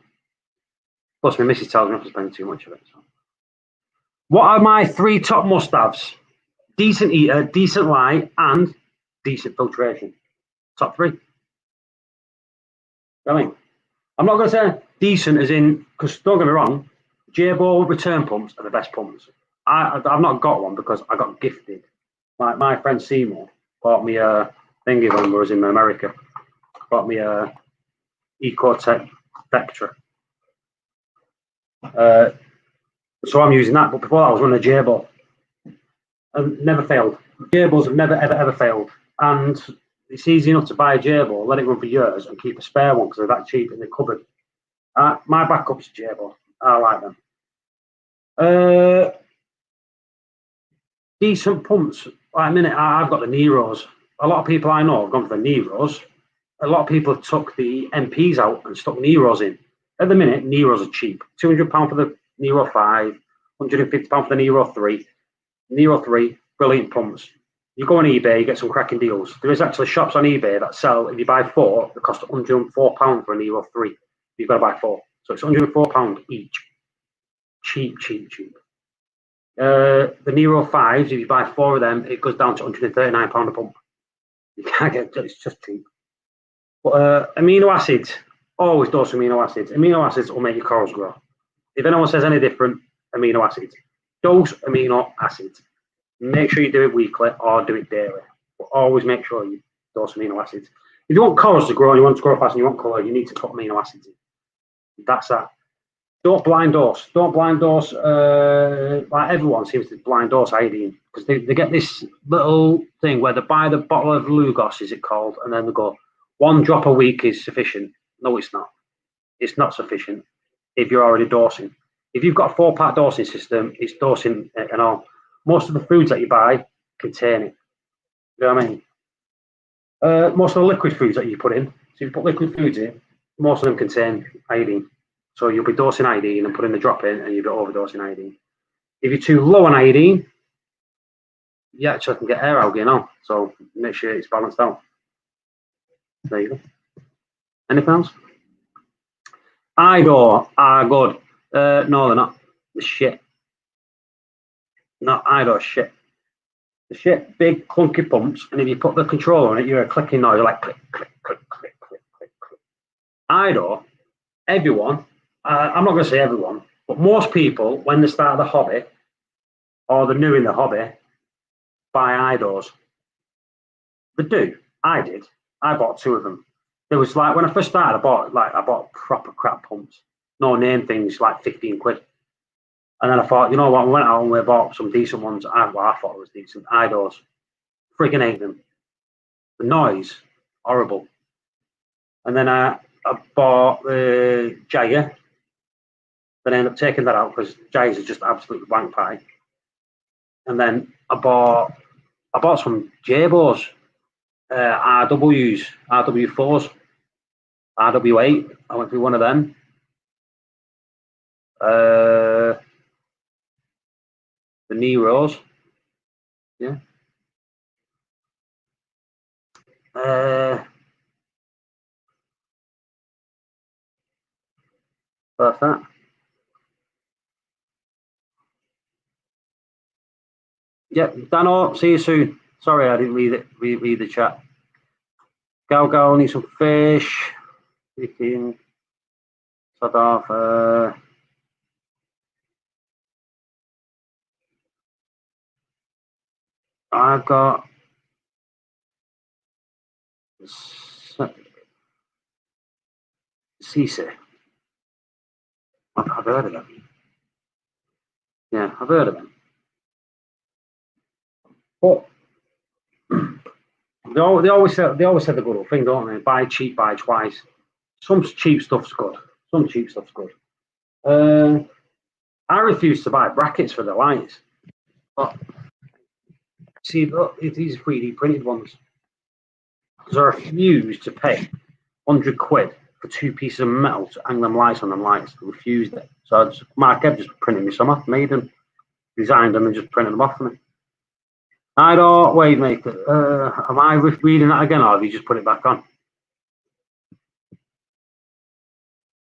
Plus, my missus tells me not to spend too much of it. So. What are my 3 top must-haves? Decent eater, decent light, and decent filtration. Top 3. I mean, I'm not going to say decent as in, because don't get me wrong, J-Bow return pumps are the best pumps. I've not got one because I got gifted. My friend Seymour bought me a thingy when I was in America. Bought me a Ecotech Vectra. So I'm using that, but before that I was running a J-Bow. And never failed. J-Bows have never, ever failed. And it's easy enough to buy a J-Bow, let it run for years, and keep a spare one because they're that cheap in the cupboard. My backup's a J-Bow. I like them. Decent pumps. Like a minute, I've got the Neros. A lot of people I know have gone for the Neros. A lot of people have took the MPs out and stuck Neros in. At the minute, Neros are cheap. £200 for the Nero 5, £150 for the Nero 3. Nero 3, brilliant pumps. You go on eBay, you get some cracking deals. There is actually shops on eBay that sell, if you buy 4, they cost £104 for a Nero 3. You've got to buy 4. So it's £104 each. Cheap, cheap, cheap. The Nero 5s, if you buy 4 of them, it goes down to £139 a pump. You can't get it's just cheap. But amino acids, always dose amino acids. Amino acids will make your corals grow. If anyone says any different, amino acids. Dose amino acids. Make sure you do it weekly or do it daily. But always make sure you dose amino acids. If you want corals to grow and you want to grow fast and you want colour, you need to put amino acids in. That's that. Don't blind dose. Don't blind dose. Like everyone seems to blind dose iodine because they get this little thing where they buy the bottle of Lugos, is it called, and then they go, 1 drop a week is sufficient. No, it's not. It's not sufficient if you're already dosing. If you've got a 4-part dosing system, it's dosing and all. Most of the foods that you buy contain it. You know what I mean? Most of the liquid foods that you put in, so if you put liquid foods in, most of them contain iodine. So you'll be dosing iodine and putting the drop in, and you'll be overdosing iodine. If you're too low on iodine, you actually can get air algae, you know. So make sure it's balanced out. There you go. Anything else? Idor are good. No, they're not. The shit. No, Idor shit. The shit, big clunky pumps, and if you put the controller on it, you're a clicking noise. You're like click, click, click, click, click, click, click. Idor, everyone. I'm not going to say everyone, but most people, when they start the hobby or they're new in the hobby, buy Idors. They do. I did. I bought 2 of them. There was like when I first started, I bought proper crap pumps, no name things, like 15 quid. And then I thought, you know what? I went out and we bought some decent ones. I thought it was decent. Idors. Friggin' hate them. The noise, horrible. And then I bought the Jaya. Then I ended up taking that out because Jays are just absolutely wank pie. And then I bought some Jabos, RWs, RW4s, RW8. I went through one of them. The Neros, yeah. That's that. Yep, Dano, see you soon. Sorry, I didn't read the chat. Go, need some fish. Freaking sort of. I've got Cece. I've heard of them. Yeah, I've heard of them. But they always said the good old thing, don't they? Buy cheap, buy twice. Some cheap stuff's good. Some cheap stuff's good. I refuse to buy brackets for the lights. But see, look, these 3D printed ones. Because I refuse to pay 100 quid for 2 pieces of metal to hang them lights on them lights. I refused it. So Mark Ebb just printed me some off, made them, designed them, and just printed them off for me. Idor wave maker. Am I reading that again, or have you just put it back on?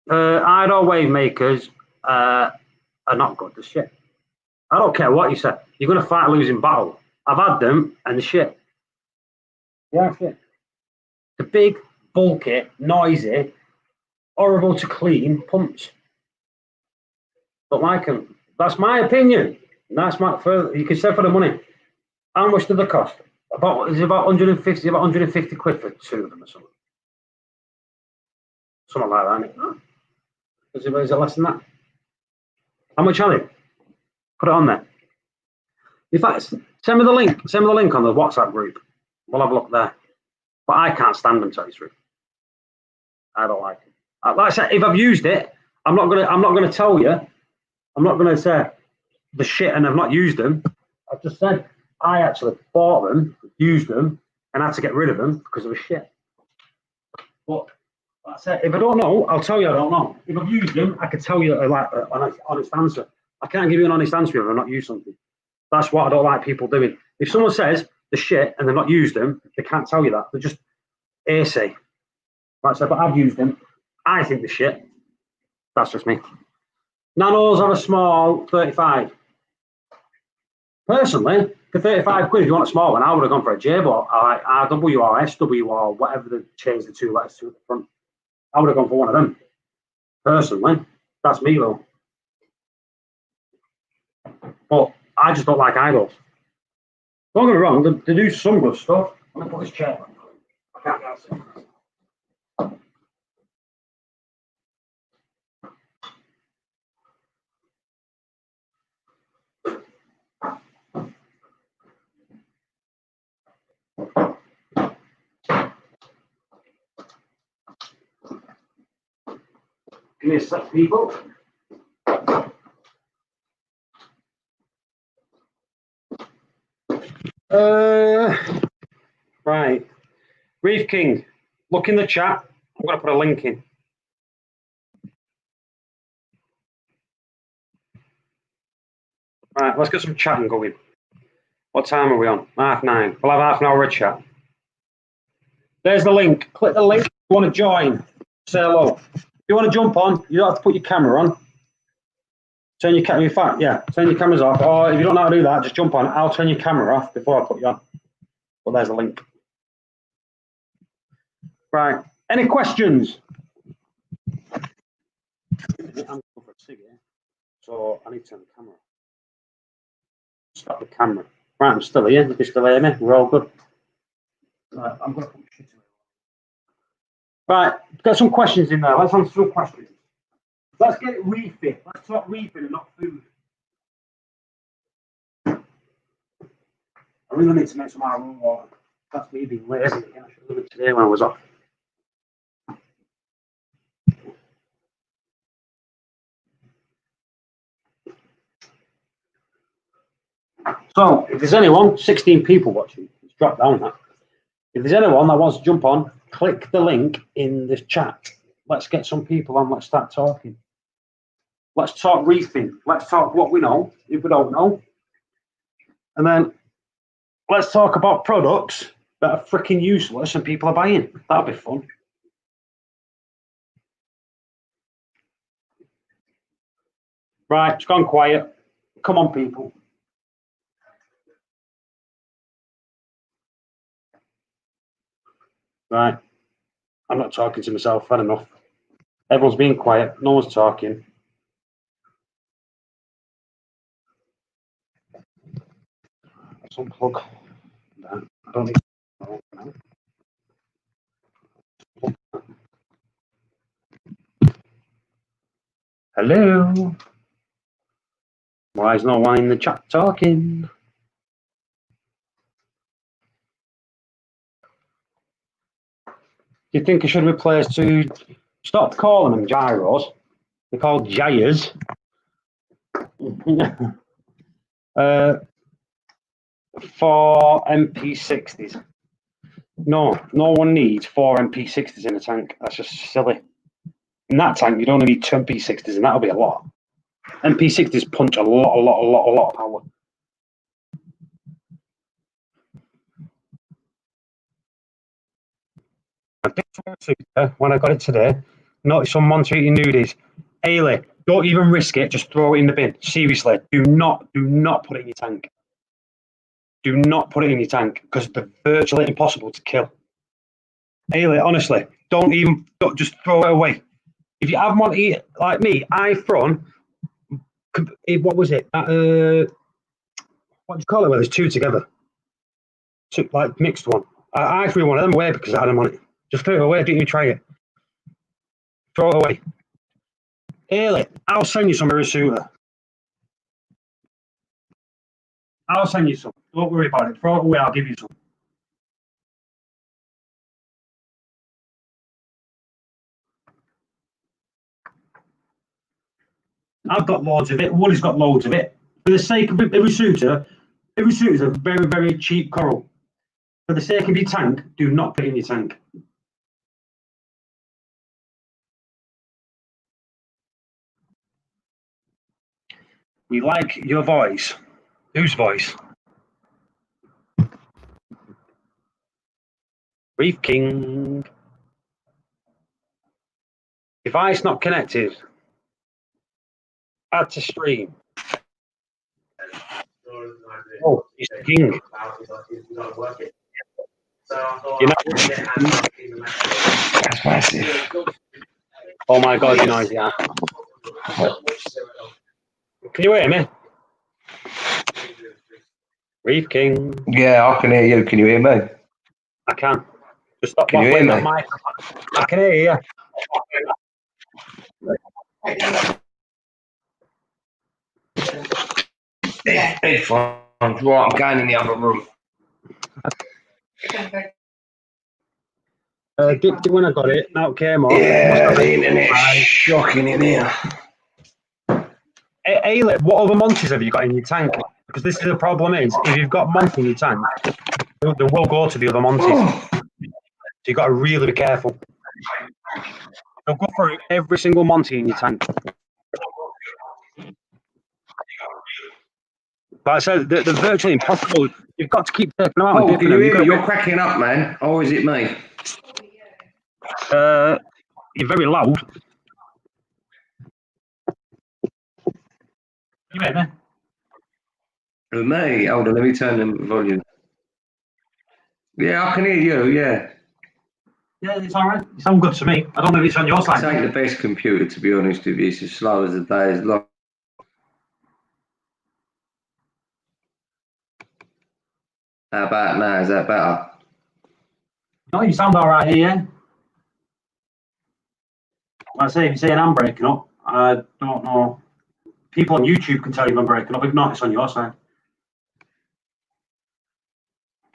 Idor wave makers are not good. The shit. I don't care what you say. You're going to fight a losing battle. I've had them and the shit. Yeah, shit. The big, bulky, noisy, horrible to clean pumps. Don't like them. That's my opinion. That's my. You can say for the money. How much do they cost? About 150. About 150 quid for 2 of them or something. Something like that. Isn't it? Is it less than that? How much are they? Put it on there. In fact, send me the link. Send me the link on the WhatsApp group. We'll have a look there. But I can't stand them, to tell you the truth. I don't like it. Like I said, if I've used it, I'm not gonna tell you. I'm not gonna say the shit and I've not used them. I've just said I actually bought them, used them, and had to get rid of them because of the shit. But that's it. If I don't know, I'll tell you I don't know. If I've used them, I could tell you like an honest answer. I can't give you an honest answer if I've not used something. That's what I don't like people doing. If someone says the shit and they've not used them, they can't tell you that. They're just hearsay. Right, so, but I've used them. I think the shit. That's just me. Nanos have a small 35. Personally, for 35 quid, if you want a small one, I would have gone for a J, but like RW or SW or whatever they changed the 2 letters to at the front. I would have gone for one of them. Personally, that's me though. But I just don't like idols. Don't get me wrong, they do some good stuff. I'm gonna put this chair on. I can't get it. Give me a sec, people. Right. Reef King, look in the chat. I'm going to put a link in. Right, let's get some chatting going. What time are we on? 9:30. We'll have half an hour of chat. There's the link. Click the link if you want to join. Say hello. If you want to jump on, you don't have to put your camera on. Turn your camera, in fact, yeah, turn your cameras off. Or if you don't know how to do that, just jump on. I'll turn your camera off before I put you on. But there's the link. Right. Any questions? I'm going for a cigarette, so I need to turn the camera off. Stop the camera. Right, I'm still here. You can still hear me. We're all good. Right, I'm going to put shit away. Right, got some questions in there. Let's answer some questions. Let's get it reefing. Let's talk reefing and not food. I really need to make some Arrow water. That's me being lazy again. I should have done it today when I was off. So, if there's anyone, 16 people watching, let's drop down that. If there's anyone that wants to jump on, click the link in the chat. Let's get some people on. Let's start talking. Let's talk reefing. Let's talk what we know, if we don't know. And then let's talk about products that are freaking useless and people are buying. That'll be fun. Right, it's gone quiet. Come on, people. Right. I'm not talking to myself. I've had enough. Everyone's being quiet. No one's talking. Let's unplug that. I don't need to. Hello. Why is no one in the chat talking? Do you think I should replace to stop calling them gyros? They're called gyres. For MP60s. No one needs 4 MP60s in a tank. That's just silly. In that tank, you'd only need 2 MP60s, and that'll be a lot. MP60s punch a lot of power. When I got it today, noticed some monster eating nudies. Ailey, don't even risk it. Just throw it in the bin. Seriously, do not put it in your tank. Do not put it in your tank because they're virtually impossible to kill. Ailey, honestly, don't just throw it away. If you have one eat like me, I thrown. What was it? What do you call it? Where there's 2 together, 2 like mixed one. I threw one of them away because I had them on it. Just throw it away. Didn't even try it. Throw it away. Ailey, I'll send you some Irisuta. I'll send you some. Don't worry about it. Throw it away. I'll give you some. I've got loads of it. Wooly's got loads of it. For the sake of Iwasuta is a very, very cheap coral. For the sake of your tank, do not put it in your tank. We like your voice. Whose voice? Reef King. Device not connected. Add to stream. Oh, he's the king. You're not... That's massive. Oh my god, you're noisy. Yeah. Can you hear me? Reef King. Yeah, I can hear you. Can you hear me? I can. Just stop Can you hear waffling me? that mic. I can hear you. Headphones. Right, I'm going in the other room. Dipped it when I got it. Now it came off. Yeah, the internet's shocking in here. Hey, what other monties have you got in your tank? Because this is the problem is, if you've got monty in your tank, they will go to the other monties. So you've got to really be careful. They'll go through every single monty in your tank. But I said they're virtually impossible. You've got to keep taking them out and Oh, dipping can you them. hear me? You're cracking up, man. Or is it me? You're very loud. You hear me? For me? Hold on, let me turn the volume. Yeah, I can hear you, yeah. Yeah, it's all right. You sound good to me. I don't know if it's on your side. This ain't the best computer, to be honest with you. It's as slow as the day is long. How about now? Is that better? No, you sound all right here. Like I say, if you're saying I'm breaking up, I don't know. People on YouTube can tell you if I'm breaking up. If not, it's on your side.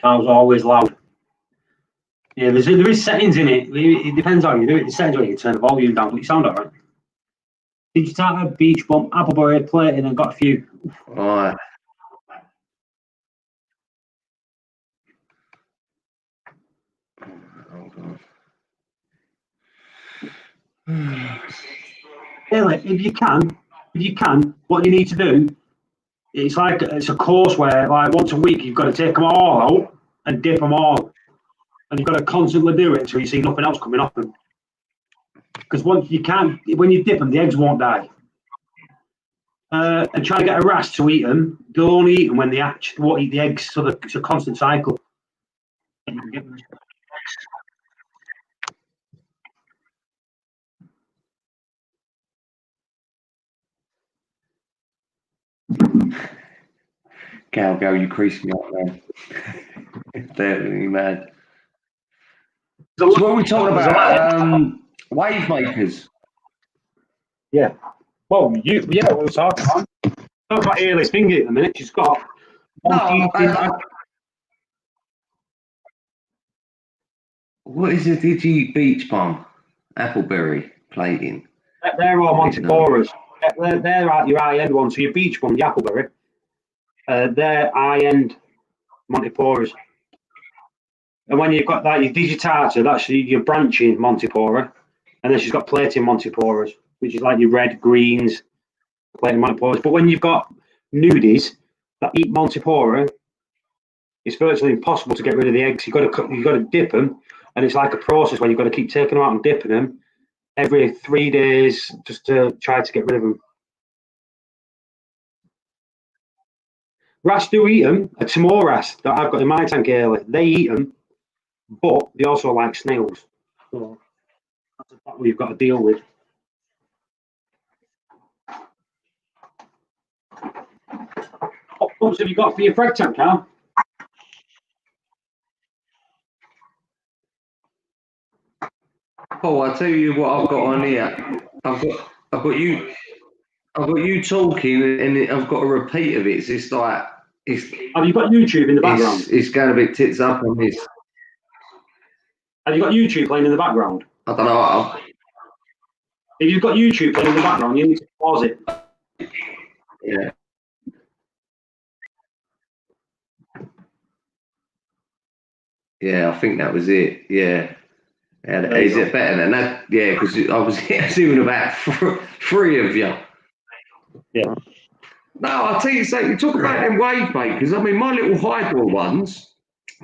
I was always loud. Yeah, there is settings in it. It depends how you do it. The settings where you can turn the volume down, but you sound all right. Digitata, beach bump, appleberry, plating, and got a few. All right. Hold on. Really, if you can, what you need to do, it's a course where like once a week you've got to take them all out and dip them all, and you've got to constantly do it until you see nothing else coming off them. Because when you dip them, the eggs won't die. And try to get a rat to eat them. They'll only eat them when they won't eat the eggs, so it's a constant cycle. Gal, you crease me up, man. Definitely mad. So what are we talking about? Wave makers. Yeah. Well, we'll talk about. Talk about Ailey's finger at the minute. She's got. No, what is a Digi Beach Bomb? Appleberry plating. They're all Montiporas. They're your high-end ones. So your beach one, the appleberry. They're high-end Montiporas. And when you've got that, your digitata, that's your branching Montipora. And then she's got plating Montiporas, which is like your red, greens, plating Montiporas. But when you've got nudies that eat Montipora, it's virtually impossible to get rid of the eggs. You've got to dip them, and it's like a process where you've got to keep taking them out and dipping them every 3 days just to try to get rid of them. Wrasse do eat them. Some more wrasse that I've got in my tank early, they eat them, but they also like snails. So that's what we've got to deal with. What pumps have you got for your frag tank, Carl? Oh, I'll tell you what I've got on here. I've got you talking, and I've got a repeat of it. So it's like Have you got YouTube in the background? It's going a bit tits up on this. Have you got YouTube playing in the background? I don't know. If you've got YouTube playing in the background, you need to pause it. Yeah. Yeah, I think that was it. Yeah. And There you is go. it better than that? Yeah, because I was doing about three of you. Yeah. No, I'll tell you something. You talk about them wave makers. I mean, my little Hydro ones,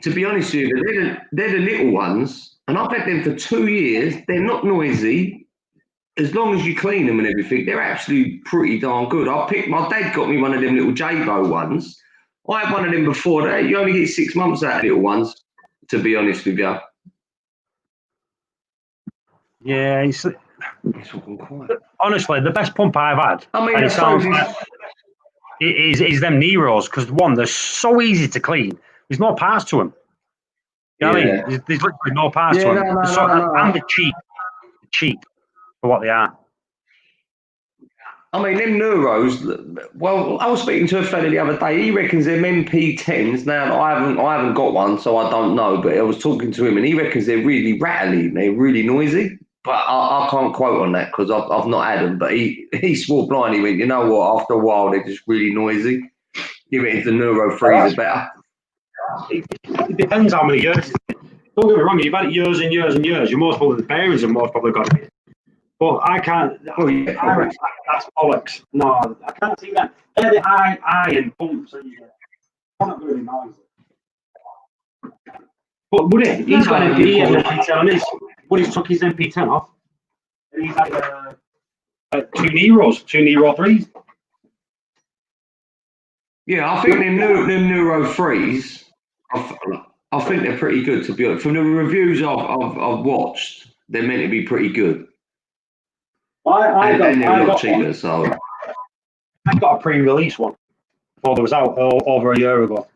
to be honest with you, they're the little ones. And I've had them for 2 years. They're not noisy. As long as you clean them and everything, they're actually pretty darn good. My dad got me one of them little Jabo ones. I had one of them before that. You only get 6 months out of little ones, to be honest with you. Yeah, It's all quiet. honestly, the best pump I've had, I mean, and I it sounds suppose like, is them Neros, because one, they're so easy to clean. There's no parts to them. You know what I mean? yeah. There's literally no parts Yeah, to no, them. no, So, no, and no. they're cheap for what they are. I mean, them Neuros. Well, I was speaking to a fella the other day. He reckons them MP10s. Now, I haven't got one, so I don't know. But I was talking to him, and he reckons they're really rattly. They're really noisy. But I can't quote on that because I've not had them. But he swore blind. He went, you know what? After a while, they're just really noisy. He reckons the Neuro 3s are better. It depends how many years. Don't get me wrong, you've had it years and years and years. You're most probably the bearings have most probably got it. But I can't. Oh, yeah, I reckon that's bollocks. No, I can't see that. They're the iron pumps. And they're not really noisy. But Woody, he's got an MP10 on his. Woody's took his MP10 off, and he's had two Nero 3s. Yeah, I think them Neuro 3s. I think they're pretty good, to be honest. From the reviews I've watched, they're meant to be pretty good. I They're a lot got cheaper, one. so. I got a pre-release one before it was out over a year ago.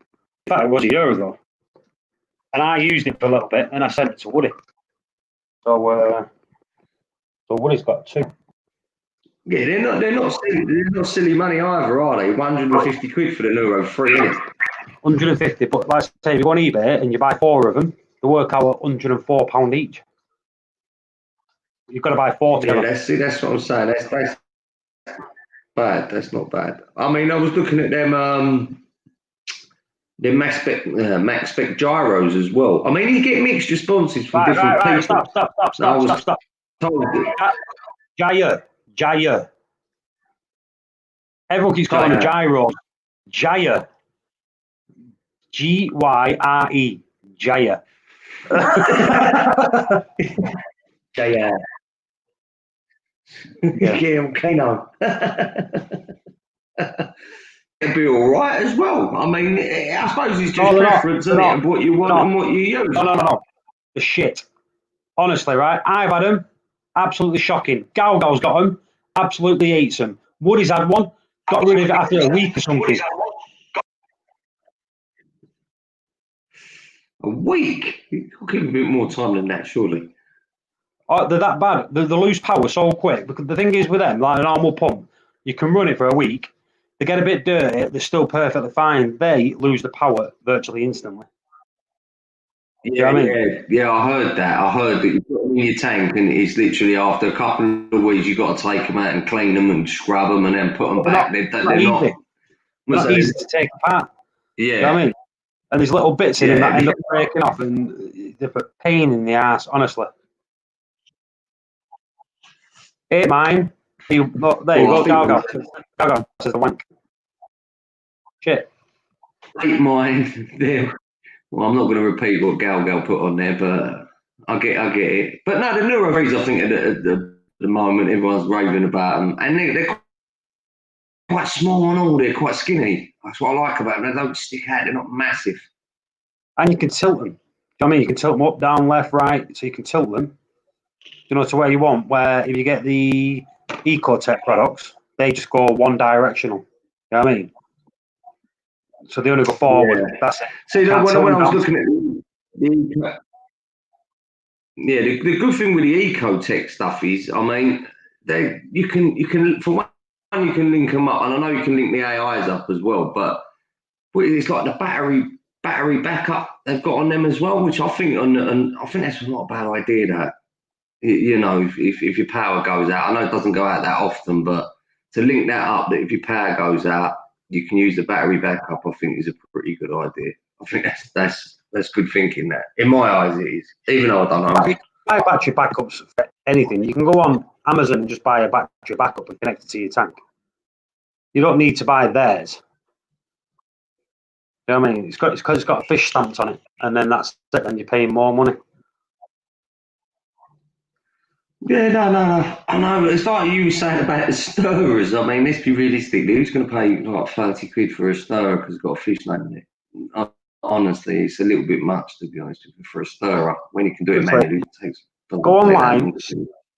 In fact, it was a year ago. And I used it for a little bit, and I sent it to Woody. So Woody's got two. Yeah, they're not silly money either, are they? 150 quid for the Neuro 3, isn't it? 150, but like I say, if you go on eBay and you buy 4 of them, they work out at £104 each. You've got to buy 40 Yeah, of them. that's what I'm saying. That's bad. That's not bad. I mean, I was looking at them max spec gyros as well. I mean, you get mixed responses from different people. Stop. Told that. Jaya. Everyone keeps calling them gyros. Jaya. Gyre. Jaya. Yeah. Yeah, okay, no. It'd be all right as well. I mean, I suppose it's just preference, isn't it, of what you want and what you use. No. The shit. Honestly, right? I've had them. Absolutely shocking. Gal's got them. Absolutely hates them. Woody's had one. Got rid of it after a week or something. A week? You'll give a bit more time than that, surely. Oh, they're that bad. They lose power so quick. Because the thing is with them, like an normal pump, you can run it for a week. They get a bit dirty. They're still perfectly fine. They lose the power virtually instantly. Yeah, I heard that. I heard that you put them in your tank, and it's literally after a couple of weeks you've got to take them out and clean them and scrub them and then put them back. They're not easy to take apart. Yeah, you know what I mean, and there's little bits in them that end up breaking off, and they're a pain in the ass. Honestly, ain't mine. There you go. Gal says the wank. Shit. Ain't mine. Well, I'm not going to repeat what Gal put on there, but I get it. But no, the Neuro 3s, I think at the moment everyone's raving about them, and they're quite small and all. They're quite skinny. That's what I like about them. They don't stick out. They're not massive. And you can tilt them. I mean, you can tilt them up, down, left, right, so you can tilt them. To where you want. Where if you get the Ecotech products, they just go one directional. You know what I mean? So they only go forward. Yeah. That's it. See, when I was looking at the good thing with the Ecotech stuff is, I mean, you can for one you can link them up, and I know you can link the AIs up as well. But it's like the battery backup they've got on them as well, which I think I think that's not a bad idea. That if your power goes out, I know it doesn't go out that often, but to link that up, that if your power goes out, you can use the battery backup, I think is a pretty good idea. I think that's That's good thinking. That, in my eyes, it is. Even though I don't know. Buy battery backups for anything. You can go on Amazon and just buy a battery backup and connect it to your tank. You don't need to buy theirs. You know what I mean? It's got a fish stamped on it, and then that's it. Then you're paying more money. Yeah, no. I know, but it's like you were saying about the stirrers. I mean, let's be realistic. Who's going to pay like 30 quid for a stirrer because it's got a fish name in it? Honestly, it's a little bit much, to be honest with you, for a stirrer. When you can do it manually, it takes. Go online,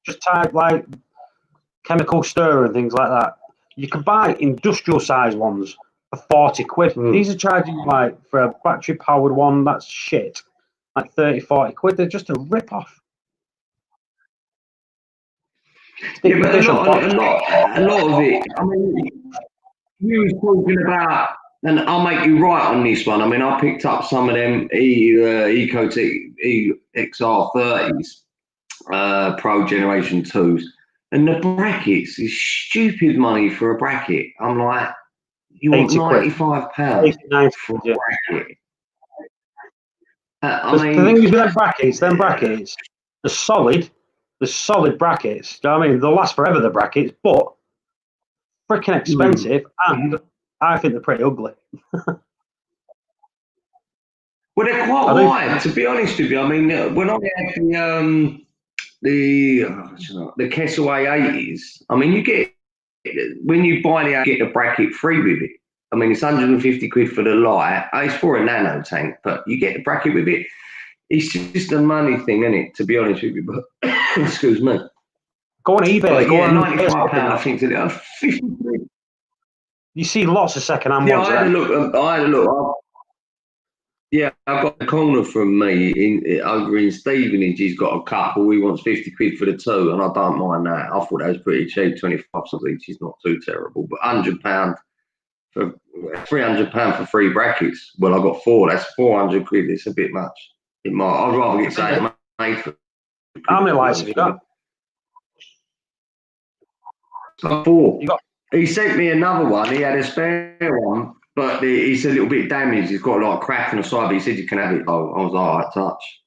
just type like chemical stirrer and things like that. You can buy industrial size ones for 40 quid. These are charging like for a battery powered one. That's shit. Like 30, 40 quid. They're just a rip off. Yeah, but a lot of it. I mean, you was talking about, and I'll make you right on this one. I mean, I picked up some of them Ecotech XR30s, Pro Generation 2s, and the brackets is stupid money for a bracket. I'm like, you want £95 for a bracket? I mean, the thing is with them brackets, they're solid. The solid brackets, you know what I mean? They'll last forever, the brackets, but freaking expensive, and I think they're pretty ugly. Well, they're quite wide, to be honest with you. I mean, when I had the Kesselway 80s, I mean, you get, when you buy you get the bracket free with it. I mean, it's 150 quid for the light. It's for a nano tank, but you get the bracket with it. It's just a money thing, isn't it? To be honest with you, but excuse me. Go on eBay. Go on £95. I think to 50 quid. You see lots of second-hand ones. I had a look. Yeah, I've got a corner from me over in Stevenage. He's got a couple. He wants 50 quid for the two, and I don't mind that. I thought that was pretty cheap. 25 cents each is not too terrible, but £100 for £300 for 3 brackets. Well, I got 4. That's 400 quid. It's a bit much. I'd rather get something made for. How many lights have you got? 4. He sent me another one. He had a spare one, but it's a little bit damaged. It's got like a crack on the side, but he said you can have it. Oh, I was like, all right, touch.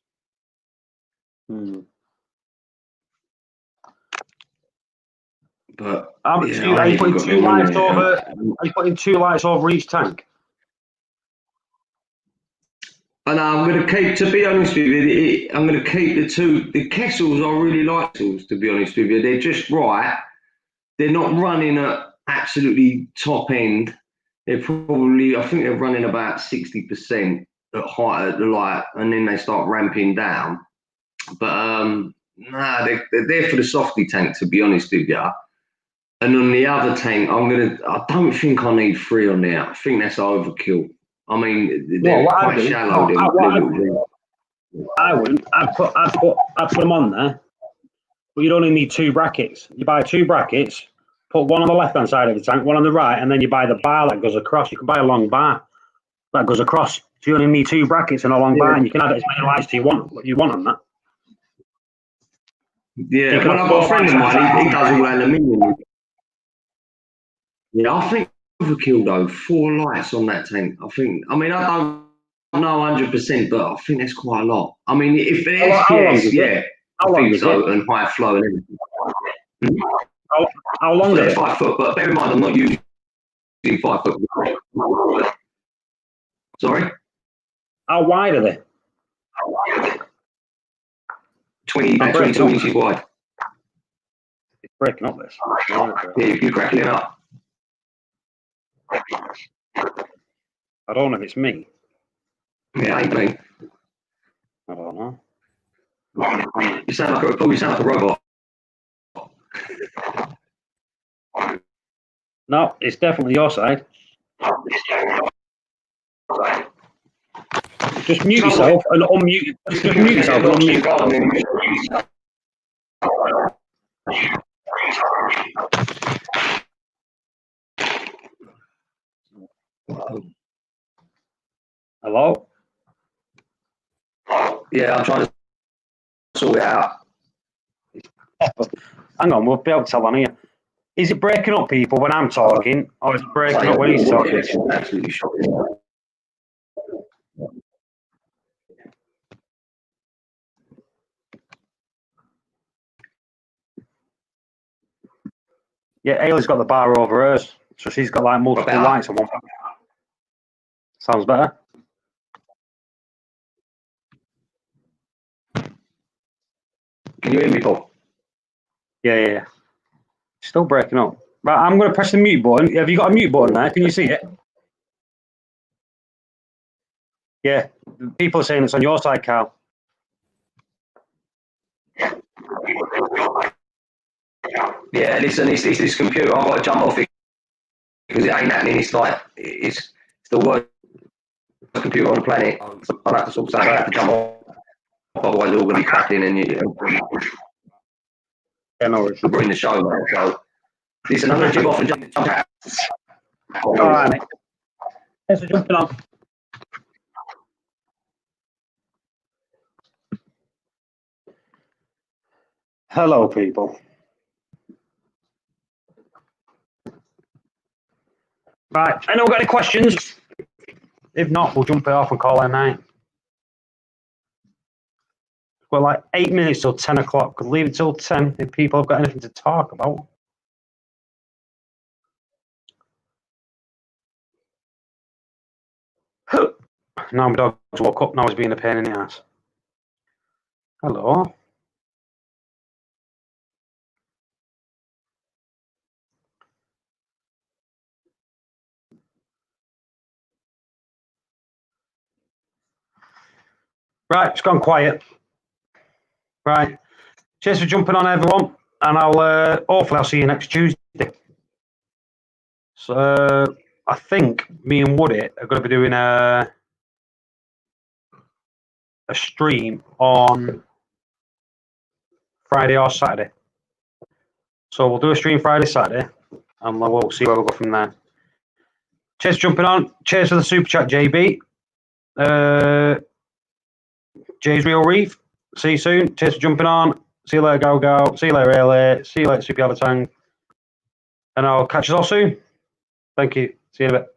But are you putting 2 lights over each tank? And I'm going to keep, to be honest with you, I'm going to keep the 2. The Kessels, I really like tools, to be honest with you. They're just right. They're not running at absolutely top end. They're probably, I think they're running about 60% at height at the light, and then they start ramping down. But they're there for the softy tank, to be honest with you. And on the other tank, I don't think I need 3 on there. I think that's overkill. I mean, they're quite shallow. I wouldn't. I'd put them on there, but you'd only need 2 brackets. You buy 2 brackets, put one on the left-hand side of the tank, one on the right, and then you buy the bar that goes across. You can buy a long bar that goes across. So you only need 2 brackets and a long bar, and you can add as many lights as you want on that. Yeah, well, I've got a friend of mine, he does all aluminium. Yeah, I think overkill though, 4 lights on that tank. I mean, I don't know 100%, but I think that's quite a lot. I mean, if the SPS, yeah, I think so, and high flow and everything. How long is it? 5 foot, but bear in mind, I'm not using 5 foot. Sorry? How wide are they? 22 inches wide. It's breaking up this. Yeah, you're cracking it up. I don't know if it's me. Yeah, ain't me. I don't know. You sound like a robot. No, it's definitely your side. Just mute yourself and unmute. Just mute yourself and unmute. Hello? Yeah, I'm trying to sort it out. Hang on, we'll be able to tell on here. Is it breaking up, people, when I'm talking, or is it breaking up when he's talking? It's absolutely shocking. Yeah, Ailey's got the bar over hers, so she's got like multiple better? lights on one. Sounds better. Can you hear me, Paul? Yeah. Still breaking up. Right, I'm going to press the mute button. Have you got a mute button there? Can you see it? Yeah. People are saying it's on your side, Carl. Yeah, listen, it's this computer. I've got to jump off it because it ain't happening. It's like it's the worst computer on the planet. I'll have to sort of say I have to jump off, otherwise it's all going to be crackling and Yeah, no worries. we're in the show now. So listen, I'm going to jump off and jump out. All right, mate. Thanks for jumping on. Hello, people. Right, anyone got any questions? If not, we'll jump it off and call it a night. We're like 8 minutes till 10 o'clock. Could leave it till 10 if people have got anything to talk about. Now my dog's woke up. Now he's being a pain in the ass. Hello. Right, it's gone quiet. Right. Cheers for jumping on, everyone. And hopefully I'll see you next Tuesday. So I think me and Woody are going to be doing a stream on Friday or Saturday. So we'll do a stream Friday, Saturday, and we'll see where we go from there. Cheers for jumping on. Cheers for the super chat, JB. Jay's Real Reef. See you soon. Cheers for jumping on. See you later, Go. See you later, Ailey. See you later, Super Yavatang. And I'll catch you all soon. Thank you. See you in a bit.